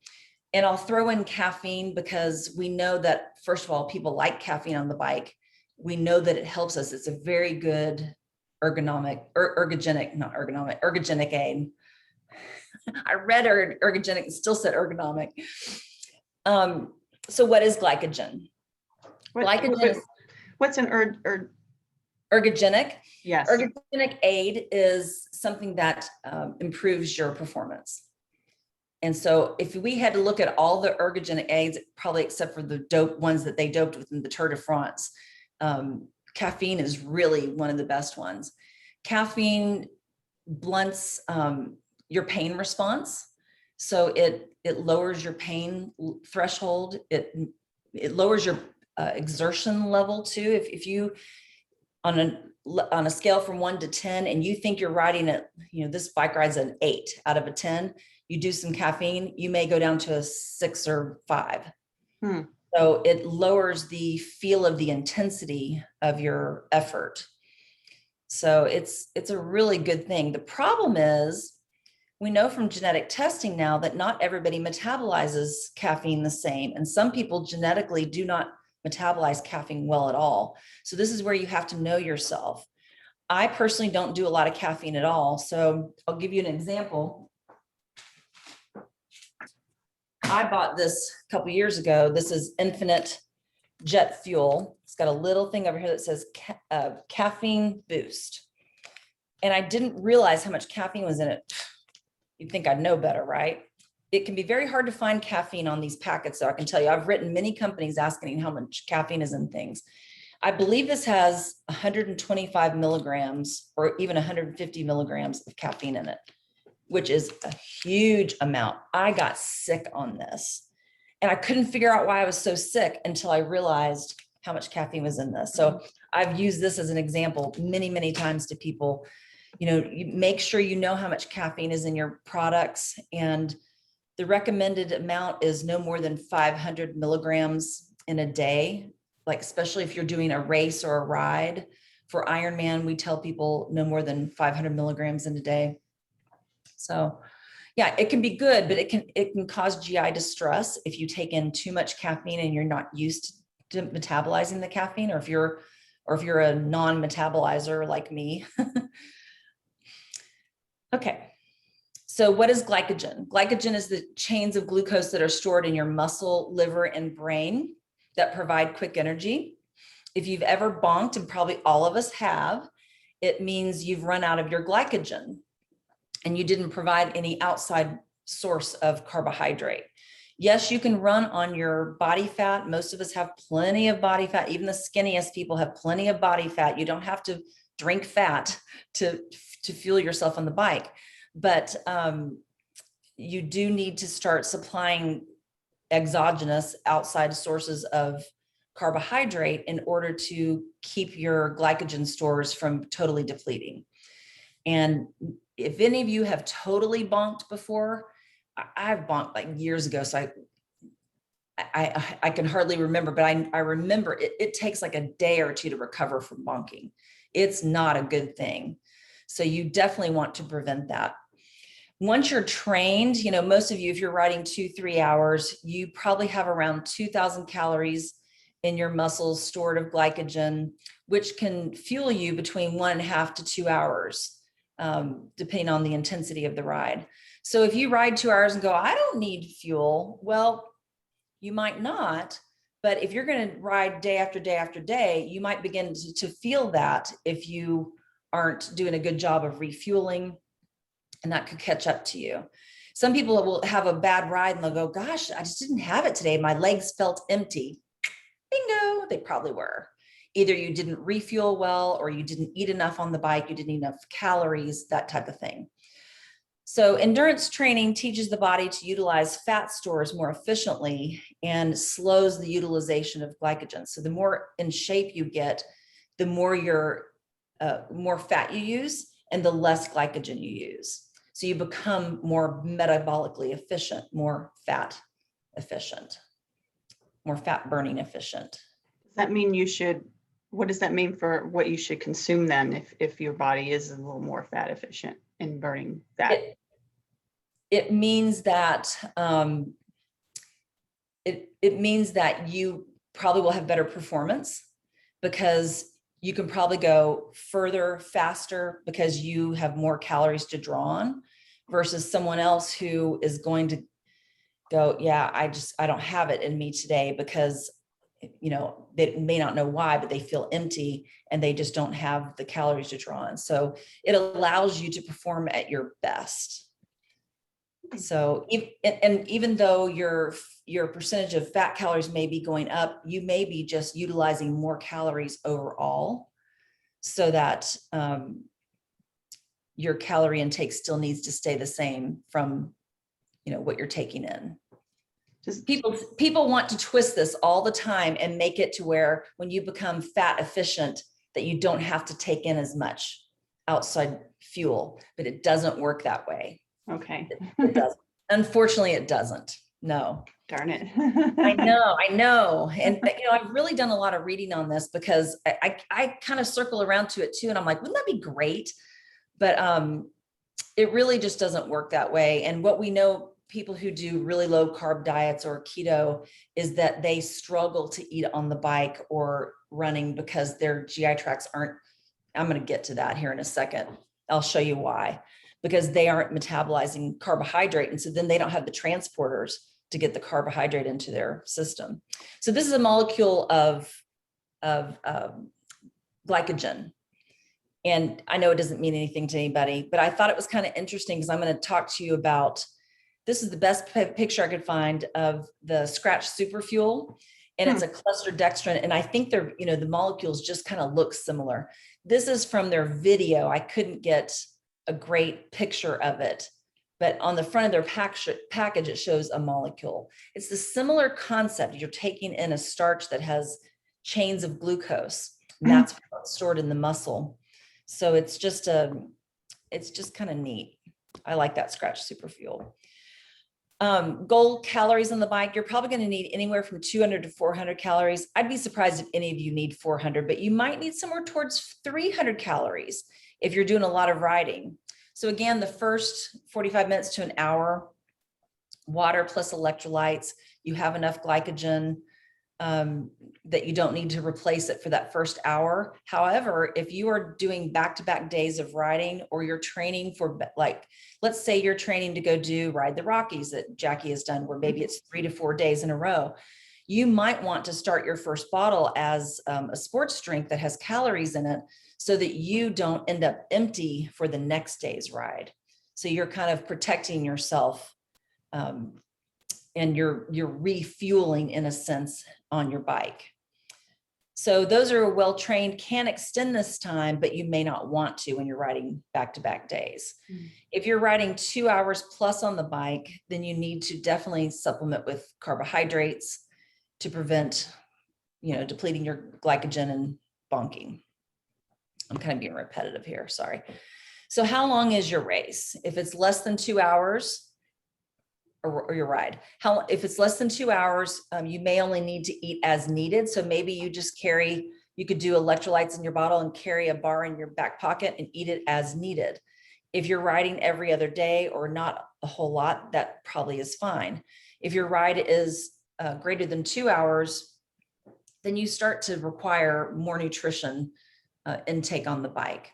And I'll throw in caffeine because we know that, first of all, people like caffeine on the bike. We know that it helps us. It's a very good ergogenic aid. I read ergogenic and still said ergonomic. So what is glycogen? What's an ergogenic? Yes. Ergogenic aid is something that improves your performance. And so if we had to look at all the ergogenic aids, probably except for the dope ones that they doped within the Tour de France, caffeine is really one of the best ones. Caffeine blunts your pain response. So it lowers your pain threshold. It lowers your exertion level too. If you, on a scale from 1 to 10, and you think you're riding at, this bike rides an 8 out of a 10, you do some caffeine, you may go down to a 6 or 5. So it lowers the feel of the intensity of your effort. So it's a really good thing. The problem is, we know from genetic testing now that not everybody metabolizes caffeine the same. And some people genetically do not metabolize caffeine well at all. So this is where you have to know yourself. I personally don't do a lot of caffeine at all. So I'll give you an example. I bought this a couple years ago. This is Infinite Jet Fuel. It's got a little thing over here that says caffeine boost. And I didn't realize how much caffeine was in it. You'd think I'd know better, right? It can be very hard to find caffeine on these packets. So I can tell you, I've written many companies asking how much caffeine is in things. I believe this has 125 milligrams or even 150 milligrams of caffeine in it. which is a huge amount. I got sick on this and I couldn't figure out why I was so sick until I realized how much caffeine was in this. So I've used this as an example many, many times to people. You make sure you know how much caffeine is in your products, and the recommended amount is no more than 500 milligrams in a day, like especially if you're doing a race or a ride. For Ironman, we tell people no more than 500 milligrams in a day. So yeah, it can be good, but it can cause GI distress if you take in too much caffeine and you're not used to metabolizing the caffeine, or if you're a non-metabolizer like me. Okay. So what is glycogen? Glycogen is the chains of glucose that are stored in your muscle, liver, and brain that provide quick energy. If you've ever bonked, and probably all of us have, it means you've run out of your glycogen and you didn't provide any outside source of carbohydrate. Yes, you can run on your body fat. Most of us have plenty of body fat. Even the skinniest people have plenty of body fat. You don't have to drink fat to fuel yourself on the bike. But you do need to start supplying exogenous outside sources of carbohydrate in order to keep your glycogen stores from totally depleting. And if any of you have totally bonked before, I've bonked like years ago, so I can hardly remember, but I remember it takes like a day or two to recover from bonking. It's not a good thing. So you definitely want to prevent that. Once you're trained, most of you, if you're riding 2-3 hours, you probably have around 2,000 calories in your muscles stored of glycogen, which can fuel you between 1.5 to 2 hours, depending on the intensity of the ride. So if you ride 2 hours and go, I don't need fuel, well, you might not. But if you're going to ride day after day after day, you might begin to feel that if you aren't doing a good job of refueling, and that could catch up to you. Some people will have a bad ride and they'll go, gosh, I just didn't have it today. My legs felt empty. Bingo, they probably were. Either you didn't refuel well, or you didn't eat enough on the bike, you didn't eat enough calories, that type of thing. So endurance training teaches the body to utilize fat stores more efficiently and slows the utilization of glycogen. So the more in shape you get, the more more fat you use and the less glycogen you use. So you become more metabolically efficient, more fat efficient, more fat burning efficient. Does that mean what does that mean for what you should consume then if your body is a little more fat efficient in burning fat? It means that it means that you probably will have better performance, because you can probably go further faster because you have more calories to draw on, versus someone else who is going to go, yeah, I don't have it in me today, because they may not know why, but they feel empty and they just don't have the calories to draw on. So it allows you to perform at your best. So even though your percentage of fat calories may be going up, you may be just utilizing more calories overall, so that your calorie intake still needs to stay the same from what you're taking in. Just people want to twist this all the time and make it to where when you become fat efficient, that you don't have to take in as much outside fuel, but it doesn't work that way. Okay. It doesn't. Unfortunately, it doesn't. No. Darn it. I know. And I've really done a lot of reading on this, because I kind of circle around to it too. And I'm like, wouldn't that be great? But it really just doesn't work that way. And what we know, people who do really low carb diets or keto, is that they struggle to eat on the bike or running because their GI tracts aren't, I'm going to get to that here in a second. I'll show you why. Because they aren't metabolizing carbohydrate. And so then they don't have the transporters to get the carbohydrate into their system. So this is a molecule of glycogen. And I know it doesn't mean anything to anybody, but I thought it was kind of interesting, because I'm going to talk to you about, this is the best picture I could find of the Scratch Super Fuel. And it's a cluster dextrin. And I think they're, the molecules just kind of look similar. This is from their video. I couldn't get a great picture of it, but on the front of their package, it shows a molecule. It's the similar concept. You're taking in a starch that has chains of glucose, and that's what's stored in the muscle. So it's just kind of neat. I like that Scratch Super Fuel. Goal calories on the bike, you're probably going to need anywhere from 200 to 400 calories. I'd be surprised if any of you need 400, but you might need somewhere towards 300 calories if you're doing a lot of riding. So again, the first 45 minutes to an hour, water plus electrolytes, you have enough glycogen that you don't need to replace it for that first hour. However, if you are doing back-to-back days of riding, or you're training for, like, let's say you're training to go ride the Rockies that Jackie has done, where maybe it's 3 to 4 days in a row, you might want to start your first bottle as a sports drink that has calories in it, so that you don't end up empty for the next day's ride. So you're kind of protecting yourself, and you're refueling in a sense on your bike. So those are well-trained, can extend this time, but you may not want to when you're riding back-to-back days. If you're riding 2 hours plus on the bike, then you need to definitely supplement with carbohydrates to prevent, depleting your glycogen and bonking. I'm kind of being repetitive here, sorry. So how long is your race? If it's less than 2 hours, or your ride, if it's less than 2 hours, you may only need to eat as needed. So maybe you just you could do electrolytes in your bottle and carry a bar in your back pocket and eat it as needed. If you're riding every other day or not a whole lot, that probably is fine. If your ride is greater than 2 hours, then you start to require more nutrition intake on the bike.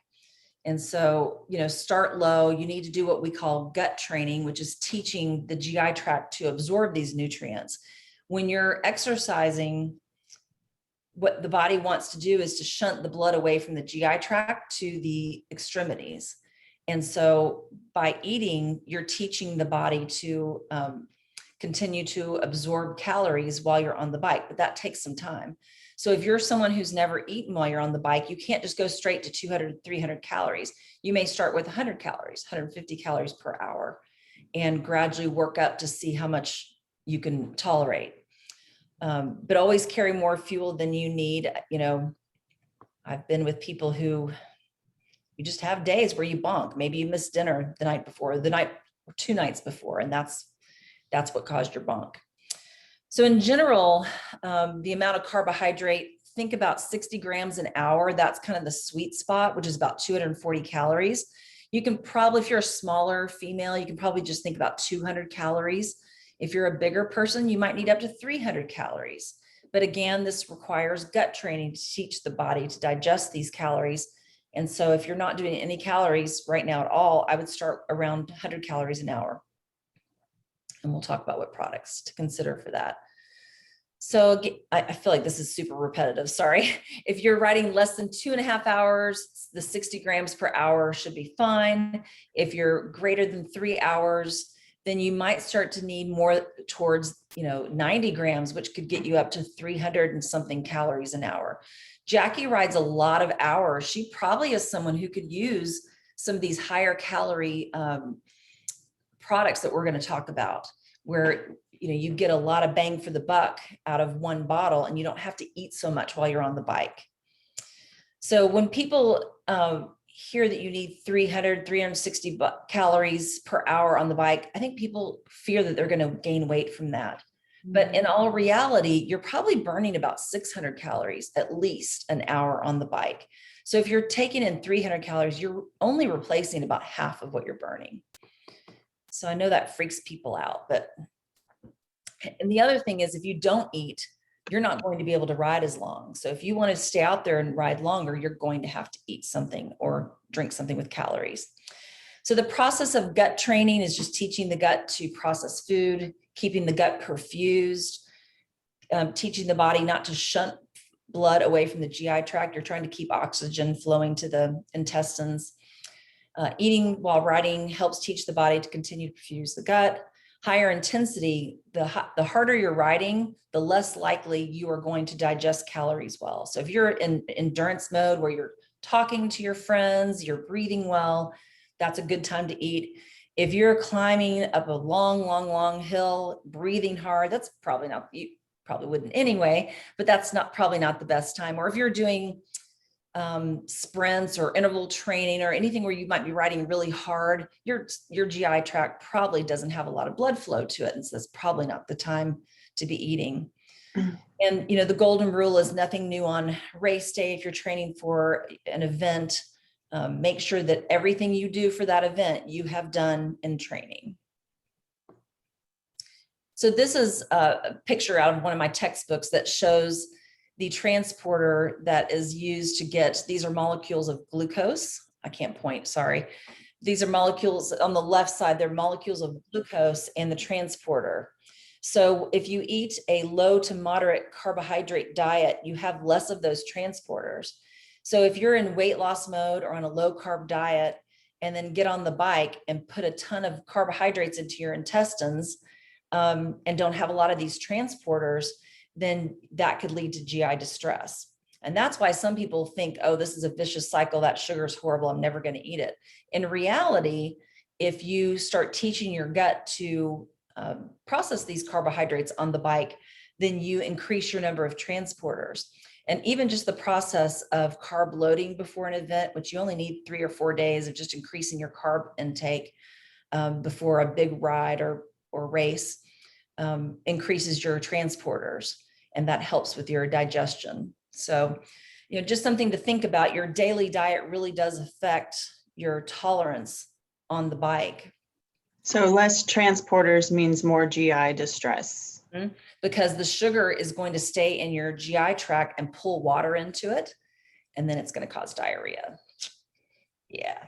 And so, start low. You need to do what we call gut training, which is teaching the GI tract to absorb these nutrients. When you're exercising, what the body wants to do is to shunt the blood away from the GI tract to the extremities. And so by eating, you're teaching the body to continue to absorb calories while you're on the bike, but that takes some time. So if you're someone who's never eaten while you're on the bike, you can't just go straight to 200, 300 calories. You may start with 100 calories, 150 calories per hour, and gradually work up to see how much you can tolerate. But always carry more fuel than you need. I've been with people who you just have days where you bonk. Maybe you missed dinner the night before, the night or 2 nights before, and that's what caused your bonk. So in general, the amount of carbohydrate, think about 60 grams an hour. That's kind of the sweet spot, which is about 240 calories. You can probably, if you're a smaller female, you can probably just think about 200 calories. If you're a bigger person, you might need up to 300 calories. But again, this requires gut training to teach the body to digest these calories. And so if you're not doing any calories right now at all, I would start around 100 calories an hour. And we'll talk about what products to consider for that. So I feel like this is super repetitive, sorry. If you're riding less than 2.5 hours, the 60 grams per hour should be fine. If you're greater than 3 hours, then you might start to need more towards 90 grams, which could get you up to 300 and something calories an hour. Jackie rides a lot of hours. She probably is someone who could use some of these higher calorie products that we're going to talk about, where you get a lot of bang for the buck out of one bottle, and you don't have to eat so much while you're on the bike. So when people hear that you need 300, 360 calories per hour on the bike, I think people fear that they're going to gain weight from that. But in all reality, you're probably burning about 600 calories at least an hour on the bike. So if you're taking in 300 calories, you're only replacing about half of what you're burning. So I know that freaks people out, and the other thing is, if you don't eat, you're not going to be able to ride as long. So if you want to stay out there and ride longer, you're going to have to eat something or drink something with calories. So the process of gut training is just teaching the gut to process food, keeping the gut perfused, teaching the body not to shunt blood away from the GI tract. You're trying to keep oxygen flowing to the intestines. Eating while riding helps teach the body to continue to perfuse the gut. Higher intensity, the harder you're riding, the less likely you are going to digest calories well. So if you're in endurance mode where you're talking to your friends, you're breathing well, that's a good time to eat. If you're climbing up a long hill, breathing hard, that's probably not, you probably wouldn't anyway, but that's probably not the best time. Or if you're doing sprints or interval training or anything where you might be riding really hard, your GI tract probably doesn't have a lot of blood flow to it. And so that's probably not the time to be eating. And, you know, the golden rule is nothing new on race day. If you're training for an event, make sure that everything you do for that event, you have done in training. So this is a picture out of one of my textbooks that shows the transporter that is used to get, these are molecules of glucose. I can't point, sorry. These are molecules on the left side, they're molecules of glucose and the transporter. So if you eat a low to moderate carbohydrate diet, you have less of those transporters. So if you're in weight loss mode or on a low carb diet and then get on the bike and put a ton of carbohydrates into your intestines and don't have a lot of these transporters, then that could lead to GI distress. And that's why some people think, oh, this is a vicious cycle. That sugar is horrible. I'm never going to eat it. In reality, if you start teaching your gut to process these carbohydrates on the bike, then you increase your number of transporters. And even just the process of carb loading before an event, which you only need 3 or 4 days of just increasing your carb intake before a big ride or race, increases your transporters, and that helps with your digestion. So, you know, just something to think about. Your daily diet really does affect your tolerance on the bike. So less transporters means more GI distress. Because the sugar is going to stay in your GI tract and pull water into it, and then it's going to cause diarrhea. Yeah.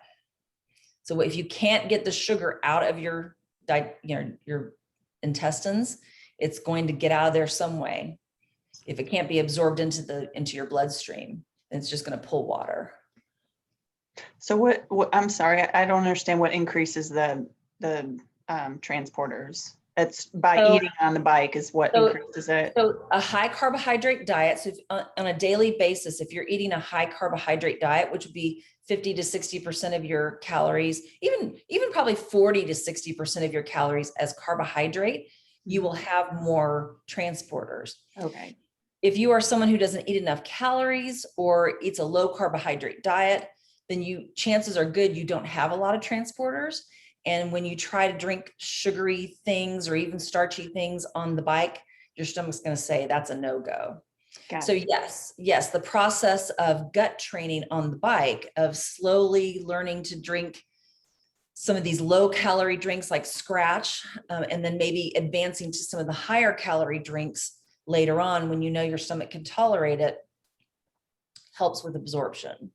So if you can't get the sugar out of your intestines, it's going to get out of there some way. If it can't be absorbed into your bloodstream, then it's just going to pull water. So what I'm sorry, I don't understand what increases the transporters. It's by eating on the bike is what increases it. So a high carbohydrate diet. So if, on a daily basis, if you're eating a high carbohydrate diet, which would be 50 to 60% of your calories, even probably 40 to 60% of your calories as carbohydrate, you will have more transporters. Okay. If you are someone who doesn't eat enough calories or eats a low carbohydrate diet, then chances are good you don't have a lot of transporters. And when you try to drink sugary things or even starchy things on the bike, your stomach's going to say that's a no-go. So yes, the process of gut training on the bike, of slowly learning to drink some of these low calorie drinks like Scratch, and then maybe advancing to some of the higher calorie drinks later on when you know your stomach can tolerate it, helps with absorption.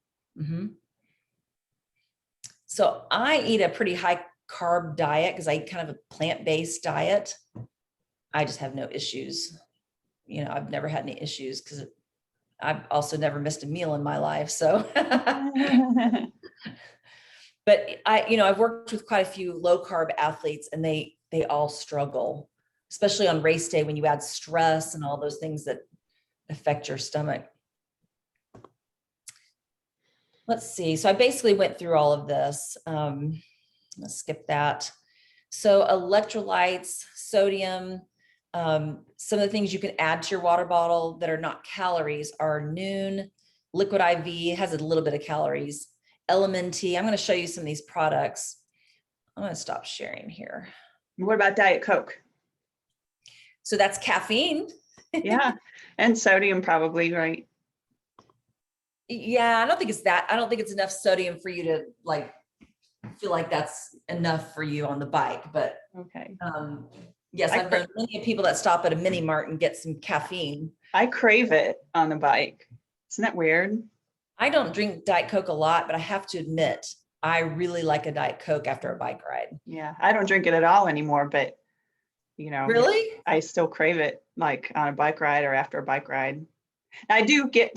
So I eat a pretty high carb diet because I eat kind of a plant-based diet. I just have no issues. You know, I've never had any issues because I've also never missed a meal in my life. So, but I've worked with quite a few low carb athletes, and they all struggle, especially on race day when you add stress and all those things that affect your stomach. Let's see. So I basically went through all of this. Let's skip that. So electrolytes, sodium, some of the things you can add to your water bottle that are not calories are Noon, Liquid IV has a little bit of calories, LMNT. I'm going to show you some of these products. I'm going to stop sharing here. What about Diet Coke? So that's caffeine. Yeah. And sodium probably, right? Yeah, I don't think it's enough sodium for you to feel like that's enough for you on the bike, but okay. Yes, I've known many people that stop at a mini mart and get some caffeine. I crave it on the bike. Isn't that weird? I don't drink Diet Coke a lot, but I have to admit, I really like a Diet Coke after a bike ride. Yeah, I don't drink it at all anymore, but really, I still crave it like on a bike ride or after a bike ride.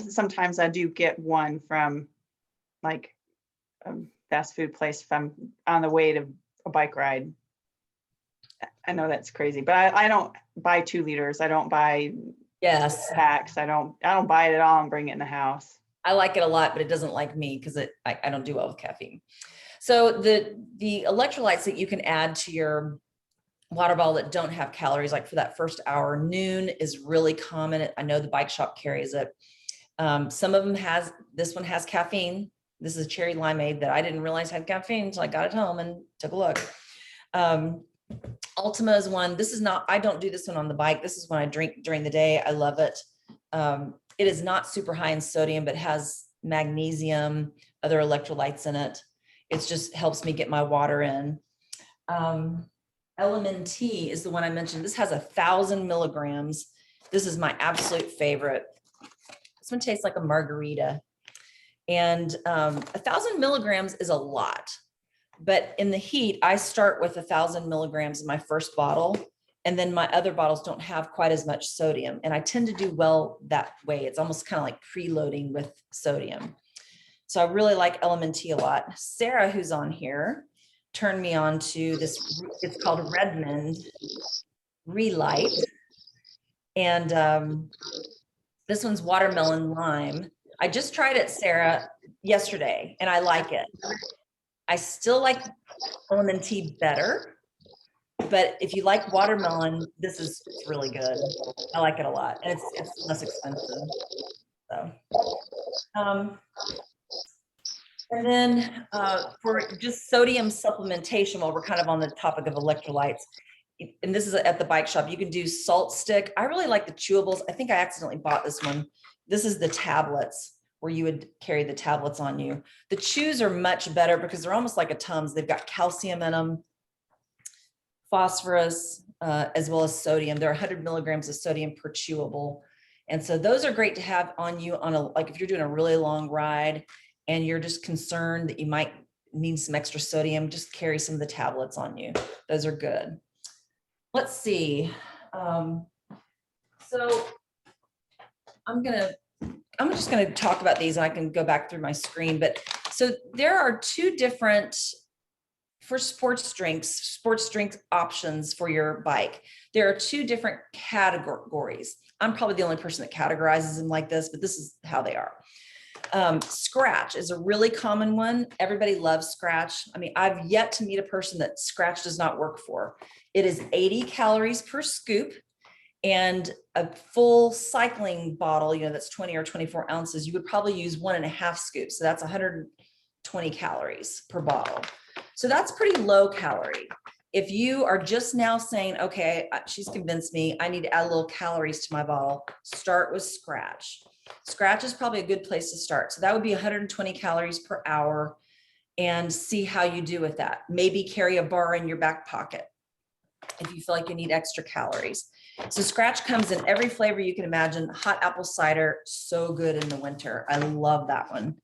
Sometimes I do get one from like a fast food place if I'm on the way to a bike ride. I know that's crazy, but I don't buy 2 liters. I don't buy packs. I don't buy it at all and bring it in the house. I like it a lot, but it doesn't like me because I don't do well with caffeine. So the electrolytes that you can add to your water bottle that don't have calories, like for that first hour, Noon is really common. I know the bike shop carries it. Some of them this one has caffeine. This is a cherry limeade that I didn't realize had caffeine until I got it home and took a look. Ultima is one. This is not, I don't do this one on the bike. This is when I drink during the day. I love it. It is not super high in sodium, but has magnesium, other electrolytes in it. It just helps me get my water in. LMNT is the one I mentioned. This has 1,000 milligrams. This is my absolute favorite. This one tastes like a margarita. And 1,000 milligrams is a lot. But in the heat, I start with 1,000 milligrams in my first bottle. And then my other bottles don't have quite as much sodium. And I tend to do well that way. It's almost kind of like preloading with sodium. So I really like LMNT a lot. Sarah, who's on here, turned me on to this. It's called Redmond Relight. And this one's watermelon lime. I just tried it, Sarah, yesterday, and I like it. I still like LMNT better, but if you like watermelon, this is really good. I like it a lot, and it's less expensive. So, and then for just sodium supplementation, while we're kind of on the topic of electrolytes, and this is at the bike shop, you can do salt stick. I really like the chewables. I think I accidentally bought this one. This is the tablets, where you would carry the tablets on you. The chews are much better because they're almost like a Tums. They've got calcium in them, phosphorus, as well as sodium. There are 100 milligrams of sodium per chewable. And so those are great to have on you on like if you're doing a really long ride and you're just concerned that you might need some extra sodium, just carry some of the tablets on you. Those are good. Let's see. So I'm just going to talk about these and I can go back through my screen. But so there are two different, for sports drink options for your bike. There are two different categories. I'm probably the only person that categorizes them like this, but this is how they are. Scratch is a really common one. Everybody loves Scratch. I mean, I've yet to meet a person that Scratch does not work for. It is 80 calories per scoop. And a full cycling bottle, that's 20 or 24 ounces, you would probably use 1.5 scoops. So that's 120 calories per bottle. So that's pretty low calorie. If you are just now saying, okay, she's convinced me, I need to add a little calories to my bottle, start with Scratch. Scratch is probably a good place to start. So that would be 120 calories per hour, and see how you do with that. Maybe carry a bar in your back pocket if you feel like you need extra calories. So Scratch comes in every flavor you can imagine. Hot apple cider, so good in the winter. I love that one.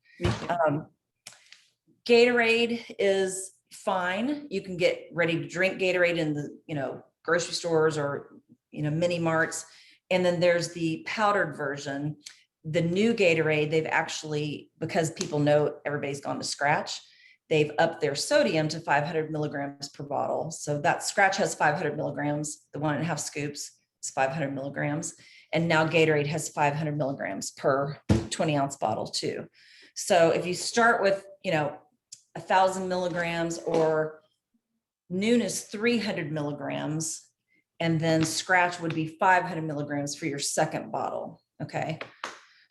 Gatorade is fine. You can get ready to drink Gatorade in the grocery stores or mini marts. And then there's the powdered version. The new Gatorade, they've actually, because people know everybody's gone to Scratch, they've upped their sodium to 500 milligrams per bottle. So that Scratch has 500 milligrams. The 1.5 scoops is 500 milligrams. And now Gatorade has 500 milligrams per 20-ounce bottle too. So if you start with, 1,000 milligrams, or Noon is 300 milligrams, and then Scratch would be 500 milligrams for your second bottle, okay?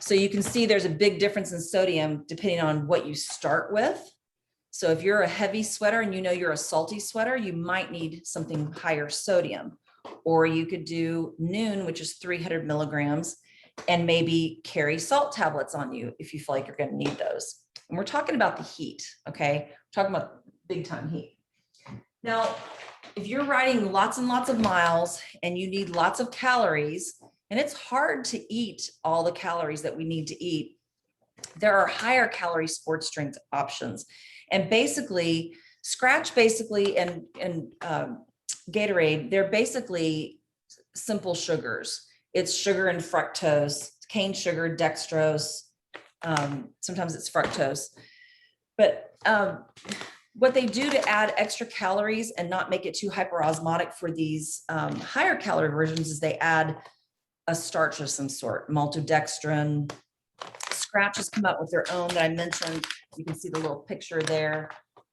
So you can see there's a big difference in sodium depending on what you start with. So if you're a heavy sweater and you're a salty sweater, you might need something higher sodium. Or you could do Noon, which is 300 milligrams, and maybe carry salt tablets on you if you feel like you're going to need those. And we're talking about the heat, okay? We're talking about big time heat. Now, if you're riding lots and lots of miles and you need lots of calories, and it's hard to eat all the calories that we need to eat, there are higher calorie sports drink options. And basically, Scratch and Gatorade, they're basically simple sugars. It's sugar and fructose, cane sugar, dextrose. Sometimes it's fructose. But what they do to add extra calories and not make it too hyperosmotic for these higher calorie versions is they add a starch of some sort, maltodextrin. Scratch has come up with their own that I mentioned. You can see the little picture there.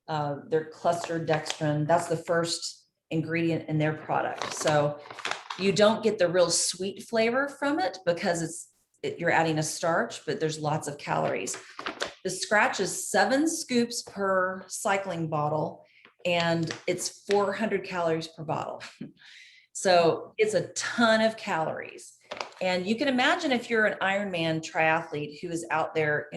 their clustered dextrin. That's the first ingredient in their product. So you don't get the real sweet flavor from it because you're adding a starch, but there's lots of calories. The scratch is 7 scoops per cycling bottle, and it's 400 calories per bottle. So it's a ton of calories. And you can imagine if you're an Ironman triathlete who is out there,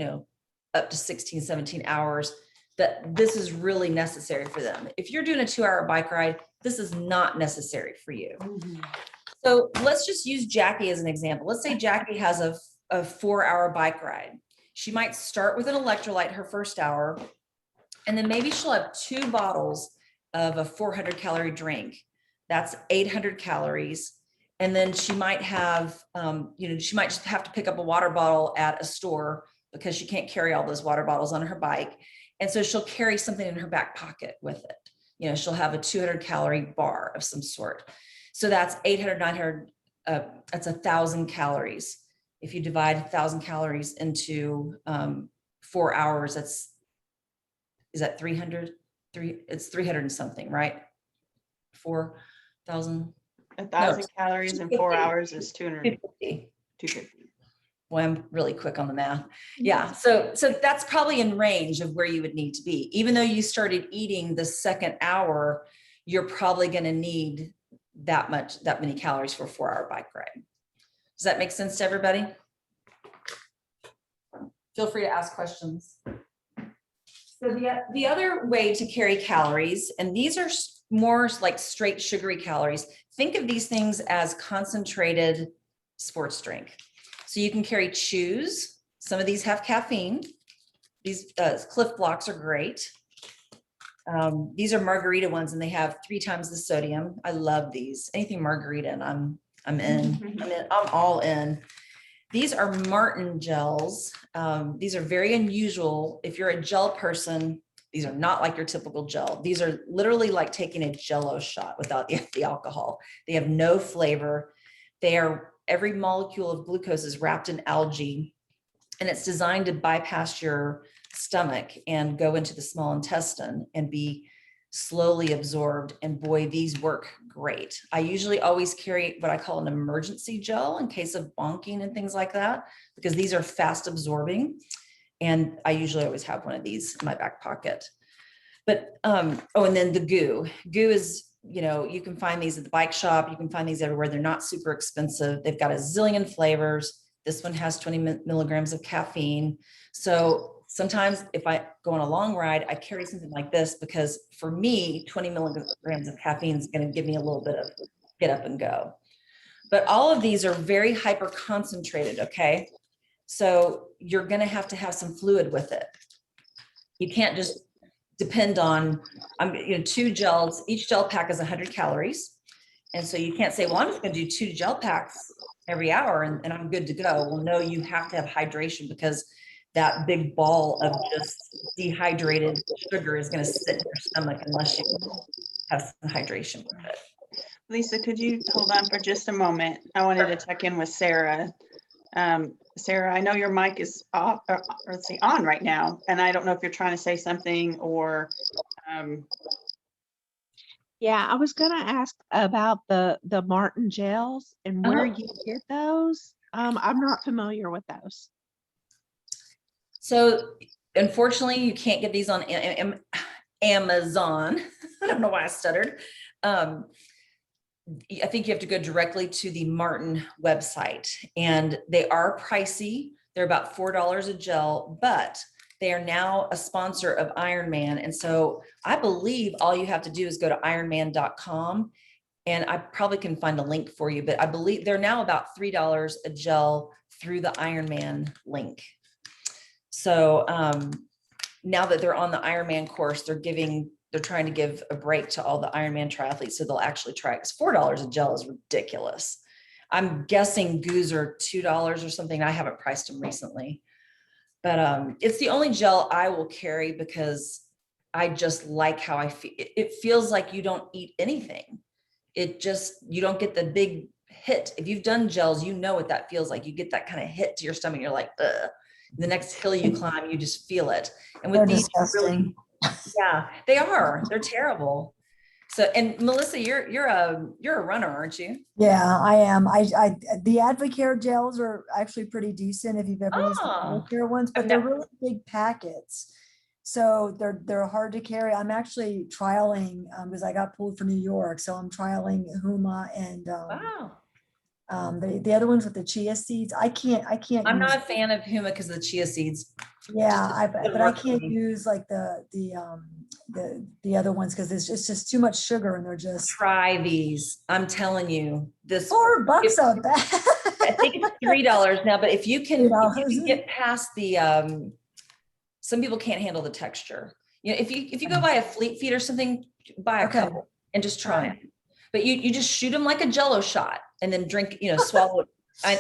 up to 16, 17 hours, that this is really necessary for them. If you're doing a 2-hour bike ride, this is not necessary for you. Mhm. So let's just use Jackie as an example. Let's say Jackie has a 4-hour bike ride. She might start with an electrolyte her first hour, and then maybe she'll have 2 bottles of a 400 calorie drink. That's 800 calories. And then she might have, she might just have to pick up a water bottle at a store because she can't carry all those water bottles on her bike. And so she'll carry something in her back pocket with it. She'll have a 200 calorie bar of some sort. So that's 800, 900, that's 1,000 calories. If you divide 1,000 calories into 4 hours, is that 300? It's 300 and something, right? 4,000. 1,000 calories in 4 hours is 250. 250. Well, I'm really quick on the math. Yeah. So that's probably in range of where you would need to be. Even though you started eating the second hour, you're probably going to need that many calories for a 4-hour bike ride. Does that make sense to everybody? Feel free to ask questions. So the other way to carry calories, and these are more like straight sugary calories. Think of these things as concentrated sports drink. So you can carry chews. Some of these have caffeine. These Cliff Blocks are great. These are margarita ones, and they have 3 times the sodium. I love these. Anything margarita, and I'm in. I'm all in. These are Martin gels. These are very unusual. If you're a gel person, these are not like your typical gel. These are literally like taking a Jello shot without the alcohol. They have no flavor. Every molecule of glucose is wrapped in algae, and it's designed to bypass your stomach and go into the small intestine and be slowly absorbed. And boy, these work great. I usually always carry what I call an emergency gel in case of bonking and things like that, because these are fast absorbing. And I usually always have one of these in my back pocket. But, and then the goo. Goo is, you can find these at the bike shop. You can find these everywhere. They're not super expensive. They've got a zillion flavors. This one has 20 milligrams of caffeine. So sometimes if I go on a long ride, I carry something like this because for me, 20 milligrams of caffeine is going to give me a little bit of get up and go. But all of these are very hyper concentrated. Okay. So you're going to have some fluid with it. You can't just depend on, 2 gels. Each gel pack is 100 calories. And so you can't say, well, I'm just going to do 2 gel packs every hour and I'm good to go. Well, no, you have to have hydration because that big ball of just dehydrated sugar is going to sit in your stomach unless you have some hydration with it. Lisa, could you hold on for just a moment? I wanted to check in with Sarah. Sarah, I know your mic is off, or let's see, on right now, and I don't know if you're trying to say something or. Yeah, I was gonna ask about the Martin gels and where you get those. I'm not familiar with those. So unfortunately, you can't get these on Amazon. I don't know why I stuttered. I think you have to go directly to the Martin website, and they are pricey. They're about $4 a gel, but they are now a sponsor of Ironman. And so I believe all you have to do is go to ironman.com, and I probably can find a link for you, but I believe they're now about $3 a gel through the Ironman link. So now that they're on the Ironman course, they're trying to give a break to all the Ironman triathletes. So they'll actually try, because $4 a gel is ridiculous. I'm guessing goos are $2 or something. I haven't priced them recently, but it's the only gel I will carry because I just like how I feel. It feels like you don't eat anything. You don't get the big hit. If you've done gels, you know what that feels like. You get that kind of hit to your stomach. You're like, ugh. The next hill you climb, you just feel it. And with these, Yeah, they are. They're terrible. So, and Melissa, you're a runner, aren't you? Yeah, I am. The Advocare gels are actually pretty decent if you've ever used the Oh, Advocare ones, but I've they're never- really big packets. So they're hard to carry. I'm actually trialing because I got pulled for New York. So I'm trialing Huma and wow. the other ones with the chia seeds. I can't I'm use, not a fan of Huma because of the chia seeds. yeah, doesn't but I work for can't me. use like the other ones because it's just too much sugar and they're just Try these. I'm telling you, this $4 a bag. I think it's $3 now, but if you can $3. get past the some people can't handle the texture. You know, if you go buy a Fleet Feet or something, buy a Okay. couple and just try Okay. it. But you just shoot them like a Jello shot and then drink, swallow it.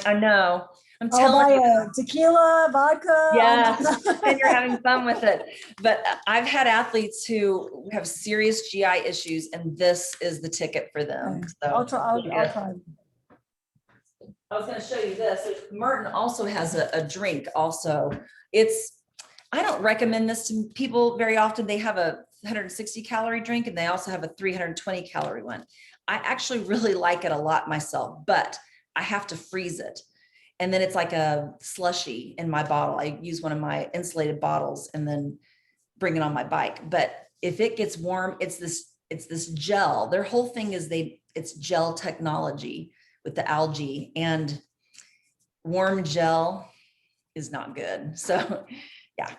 I know. I'm I'll telling buy you. a tequila, vodka. Yes, and you're having fun with it. But I've had athletes who have serious GI issues, and this is the ticket for them. Okay. So I'll try. I'll yeah. try. I was going to show you this. Merton also has a drink also. I don't recommend this to people very often. They have a 160 calorie drink and they also have a 320 calorie one. I actually really like it a lot myself, but I have to freeze it. And then it's like a slushy in my bottle. I use one of my insulated bottles and then bring it on my bike. But if it gets warm, it's this gel. Their whole thing is it's gel technology with the algae, and warm gel is not good. So yeah,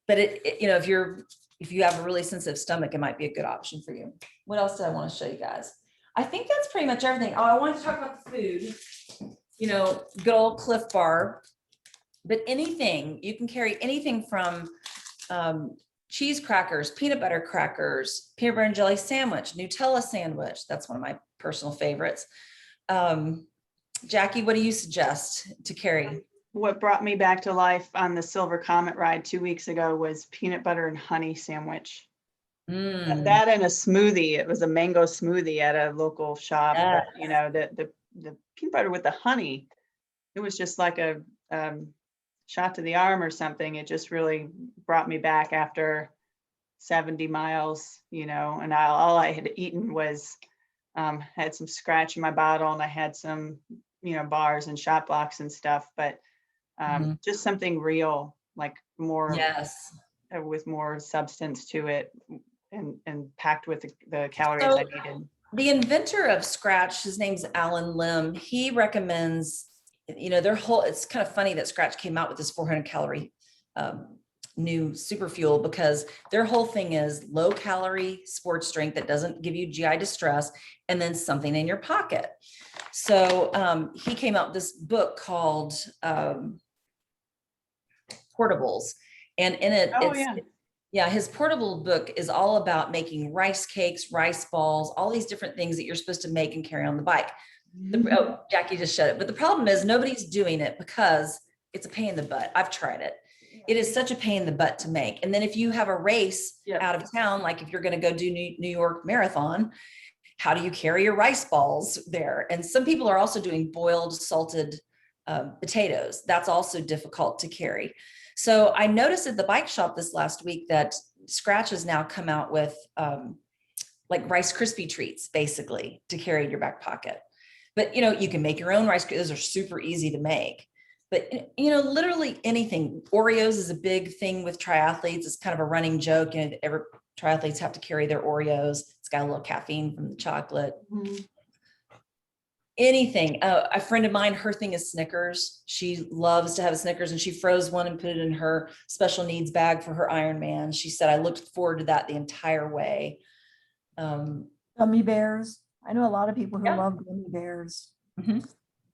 but if you have a really sensitive stomach, it might be a good option for you. What else did I want to show you guys? I think that's pretty much everything. Oh, I wanted to talk about the food, good old Cliff Bar, but anything, you can carry anything from cheese crackers, peanut butter crackers, peanut butter and jelly sandwich, Nutella sandwich. That's one of my personal favorites. Jackie, what do you suggest to carry? What brought me back to life on the Silver Comet ride 2 weeks ago was peanut butter and honey sandwich. That and a smoothie. It was a mango smoothie at a local shop. Yeah. But, the peanut butter with the honey, it was just like a shot to the arm or something. It just really brought me back after 70 miles, and all I had eaten was had some scratch in my bottle, and I had some, bars and shot blocks and stuff, but just something real, like more Yes. with more substance to it and packed with the calories So I needed. the inventor of Scratch, his name's Alan Lim. He recommends, it's kind of funny that Scratch came out with this 400 calorie new super fuel, because their whole thing is low calorie sports drink that doesn't give you GI distress, and then something in your pocket. So he came out with this book called Portables. And in it, his portable book is all about making rice cakes, rice balls, all these different things that you're supposed to make and carry on the bike. Jackie just shut it. But the problem is nobody's doing it because it's a pain in the butt. I've tried it. It is such a pain in the butt to make. And then if you have a race out of town, like if you're going to go do New York Marathon, how do you carry your rice balls there? And some people are also doing boiled salted potatoes. That's also difficult to carry. So I noticed at the bike shop this last week that Scratch has now come out with like Rice Krispie treats, basically, to carry in your back pocket. But, you can make your own Rice Krispies. Those are super easy to make. But, literally anything. Oreos is a big thing with triathletes. It's kind of a running joke. Every triathletes have to carry their Oreos. It's got a little caffeine from the chocolate. Anything. A friend of mine, her thing is Snickers. She loves to have a Snickers, and she froze one and put it in her special needs bag for her Ironman. She said, I looked forward to that the entire way. Gummy bears. I know a lot of people who love gummy bears. Mm-hmm.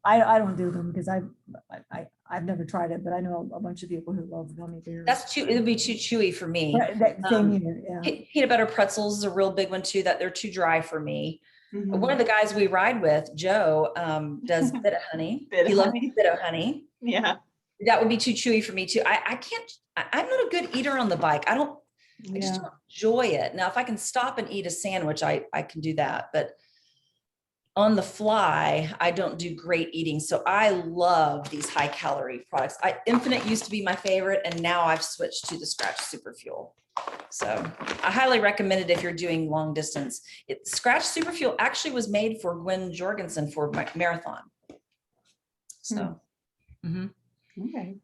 I don't do them because I've never tried it, but I know a bunch of people who love gummy bears. It would be too chewy for me. Same here, yeah. Peanut butter pretzels is a real big one too, that they're too dry for me. Mm-hmm. One of the guys we ride with, Joe, does bit of honey. He loves bit of honey. Yeah. That would be too chewy for me too. I can't, I'm not a good eater on the bike. I just don't enjoy it. Now, if I can stop and eat a sandwich, I can do that. But on the fly, I don't do great eating. So I love these high calorie products. Infinite used to be my favorite, and now I've switched to the Scratch Super Fuel. So I highly recommend it if you're doing long distance. Scratch Super Fuel actually was made for Gwen Jorgensen for marathon. So, Okay.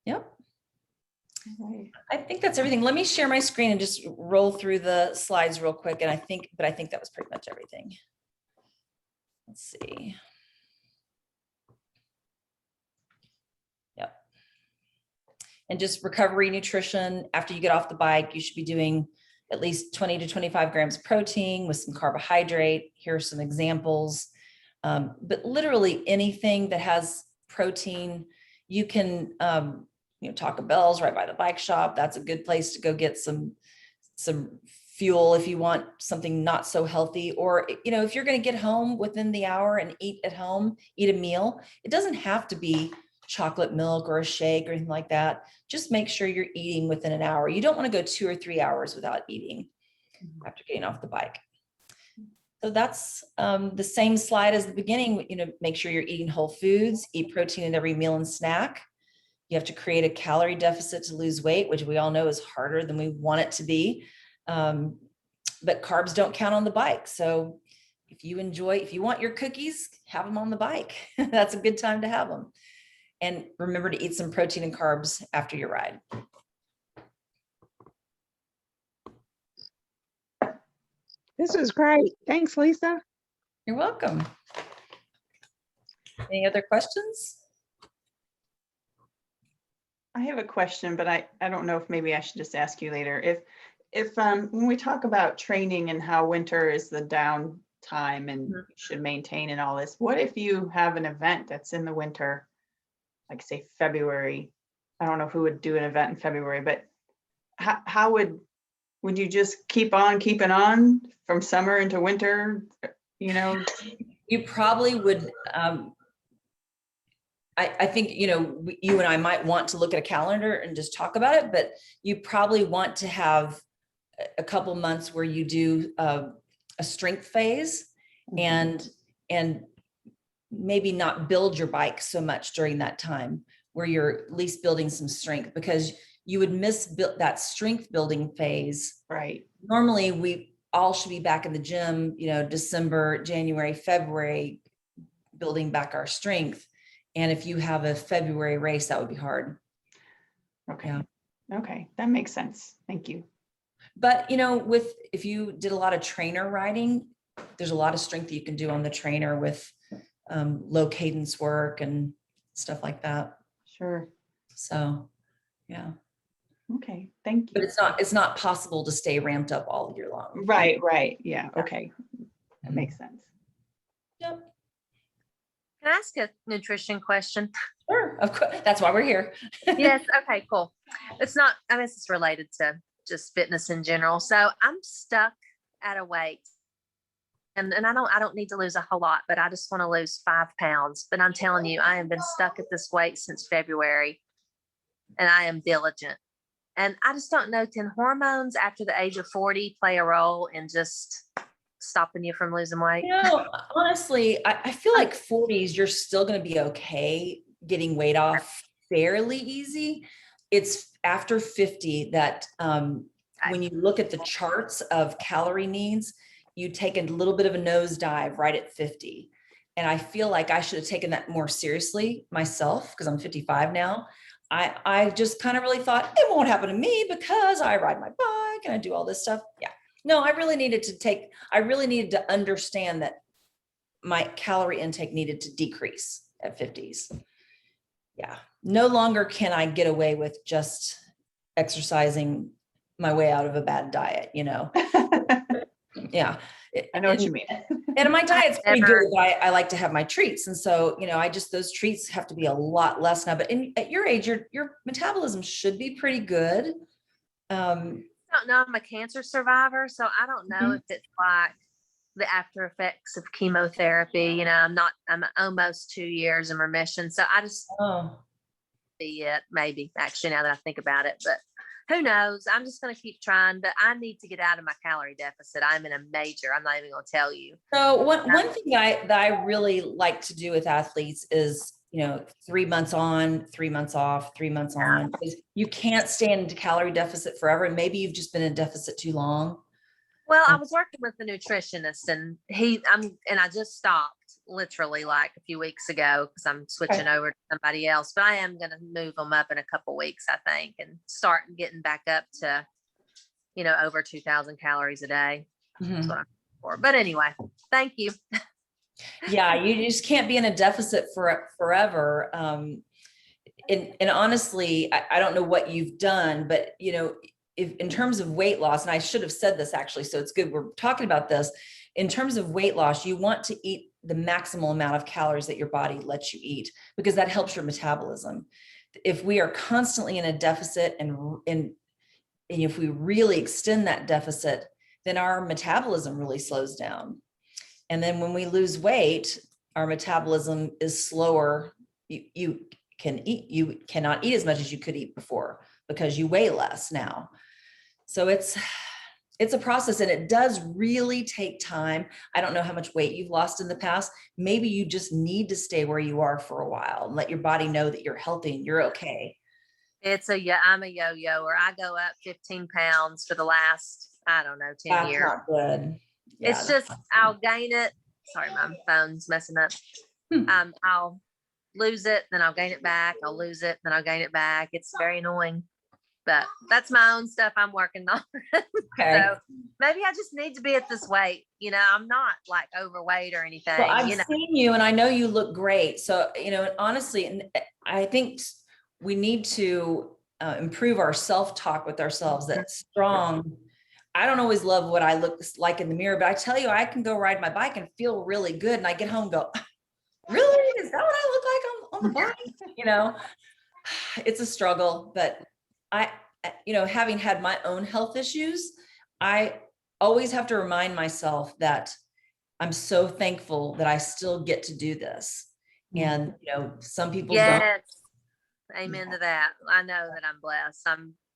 yep. All right. I think that's everything. Let me share my screen and just roll through the slides real quick. And I think that was pretty much everything. Let's see. Yep. And just recovery nutrition. After you get off the bike, you should be doing at least 20 to 25 grams of protein with some carbohydrate. Here are some examples. But literally anything that has protein, you can, Taco Bell's right by the bike shop. That's a good place to go get some fuel if you want something not so healthy. Or, if you're going to get home within the hour and eat at home, eat a meal, it doesn't have to be chocolate milk or a shake or anything like that. Just make sure you're eating within an hour. You don't want to go 2 or 3 hours without eating after getting off the bike. So that's the same slide as the beginning. Make sure you're eating whole foods, eat protein in every meal and snack. You have to create a calorie deficit to lose weight, which we all know is harder than we want it to be. But carbs don't count on the bike. So if you want your cookies, have them on the bike. That's a good time to have them. And remember to eat some protein and carbs after your ride. This is great. Thanks, Lisa. You're welcome. Any other questions? I have a question, but I don't know if maybe I should just ask you later. If when we talk about training and how winter is the down time and you should maintain and all this, what if you have an event that's in the winter, like say February? I don't know who would do an event in February, but how would you just keep on keeping on from summer into winter? You probably would. I think, you and I might want to look at a calendar and just talk about it, but you probably want to have a couple months where you do a strength phase and maybe not build your bike so much during that time, where you're at least building some strength, because you would miss that strength building phase. Right. Normally we all should be back in the gym, December, January, February, building back our strength. And if you have a February race, that would be hard. Okay. Yeah. Okay. That makes sense. Thank you. But, if you did a lot of trainer riding, there's a lot of strength that you can do on the trainer with low cadence work and stuff like that. Sure. So, yeah. Okay. Thank you. But it's not possible to stay ramped up all year long. Right. Yeah. Okay. That makes sense. Yep. Can I ask a nutrition question? Sure. Of course. That's why we're here. Yes. Okay, cool. It's not, I mean, it's related to just fitness in general. So I'm stuck at a weight and I don't need to lose a whole lot, but I just want to lose 5 pounds. But I'm telling you, I have been stuck at this weight since February and I am diligent. And I just don't know, can hormones after the age of 40 play a role in just stopping you from losing weight? Honestly, I feel like 40s, you're still going to be okay getting weight off fairly easy. It's after 50 that when you look at the charts of calorie needs, you take a little bit of a nosedive right at 50. And I feel like I should have taken that more seriously myself, because I'm 55 now. I just kind of really thought it won't happen to me because I ride my bike and I do all this stuff. Yeah. No, I really needed to understand that my calorie intake needed to decrease at 50s. Yeah. No longer can I get away with just exercising my way out of a bad diet, Yeah. I know what you mean. And my diet's pretty good, but I like to have my treats. And so, those treats have to be a lot less now, but at your age, your metabolism should be pretty good. I don't know. I'm a cancer survivor, so I don't know if it's like the after effects of chemotherapy. I'm almost 2 years in remission. So I just see it, maybe actually, now that I think about it, but who knows? I'm just going to keep trying, but I need to get out of my calorie deficit. I'm in a major, I'm not even going to tell you. So one thing that I really like to do with athletes is, 3 months on, 3 months off, 3 months on, because you can't stay in a calorie deficit forever. And maybe you've just been in deficit too long. Well, I was working with the nutritionist and I just stopped literally like a few weeks ago because I'm switching over to somebody else, but I am going to move them up in a couple weeks, I think, and start getting back up to, over 2,000 calories a day. That's what I'm for. But anyway, thank you. Yeah, you just can't be in a deficit for forever. And honestly, I don't know what you've done, but if in terms of weight loss, and I should have said this actually, so it's good we're talking about this. In terms of weight loss, you want to eat the maximal amount of calories that your body lets you eat, because that helps your metabolism. If we are constantly in a deficit and if we really extend that deficit, then our metabolism really slows down. And then when we lose weight, our metabolism is slower. You cannot eat as much as you could eat before because you weigh less now. So it's a process, and it does really take time. I don't know how much weight you've lost in the past. Maybe you just need to stay where you are for a while and let your body know that you're healthy and you're okay. I'm a yo-yo, or I go up 15 pounds for the last, 10 That's years. not good. Yeah, It's just, I'll gain it. Sorry, my phone's messing up. I'll lose it, then I'll gain it back. I'll lose it, then I'll gain it back. It's very annoying, but that's my own stuff I'm working on. Okay. So maybe I just need to be at this weight. I'm not like overweight or anything. Well, I've seen you and I know you look great. So, honestly, and I think we need to improve our self-talk with ourselves. That's strong. I don't always love what I look like in the mirror, but I tell you, I can go ride my bike and feel really good. And I get home and go, really? Is that what I look like on the bike? It's a struggle, but having had my own health issues, I always have to remind myself that I'm so thankful that I still get to do this. And, some people don't. Amen to that. I know that I'm blessed.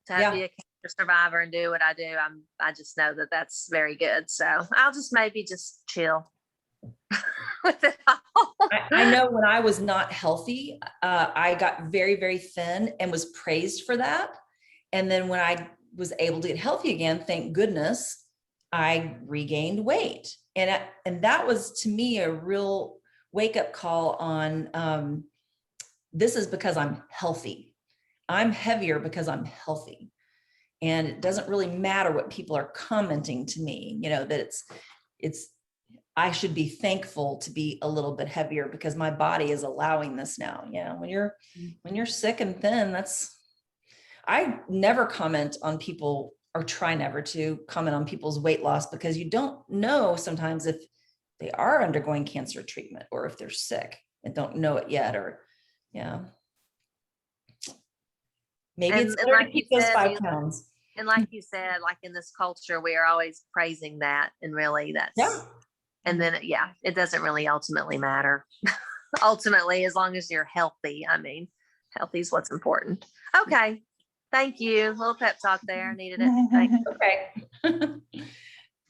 To be a cancer survivor and do what I do. I just know that that's very good. So I'll just maybe just chill with it all. I know when I was not healthy, I got very, very thin and was praised for that. And then when I was able to get healthy again, thank goodness, I regained weight. And that was to me a real wake-up call on this is because I'm healthy. I'm heavier because I'm healthy. And it doesn't really matter what people are commenting to me, that I should be thankful to be a little bit heavier because my body is allowing this now. When you're sick and thin, I never comment on people, or try never to comment on people's weight loss, because you don't know sometimes if they are undergoing cancer treatment or if they're sick and don't know it yet, or maybe it's better to keep those 5 pounds. And like you said, like in this culture, we are always praising that, and really that's, and then it doesn't really ultimately matter. Ultimately, as long as you're healthy, healthy is what's important. Okay. Thank you. A little pep talk there. Needed it. Thanks. Okay.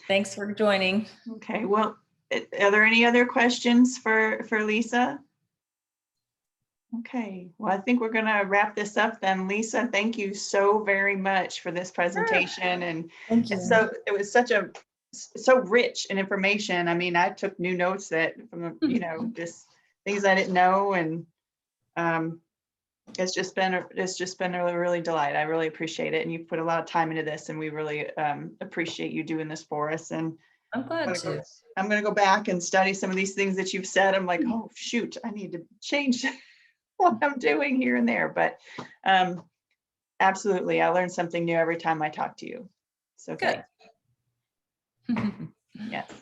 Thanks for joining. Okay. Well, are there any other questions for Lisa? Okay. Well, I think we're going to wrap this up then. Lisa, thank you so very much for this presentation. And Thank you. so it was so rich in information. I took new notes from, just things I didn't know. And it's just been a really delight. I really appreciate it. And you've put a lot of time into this, and we really appreciate you doing this for us. And I'm glad to. I'm going to go back and study some of these things that you've said. I'm like, oh, shoot, I need to change what I'm doing here and there. But absolutely, I learn something new every time I talk to you. So good. Yes.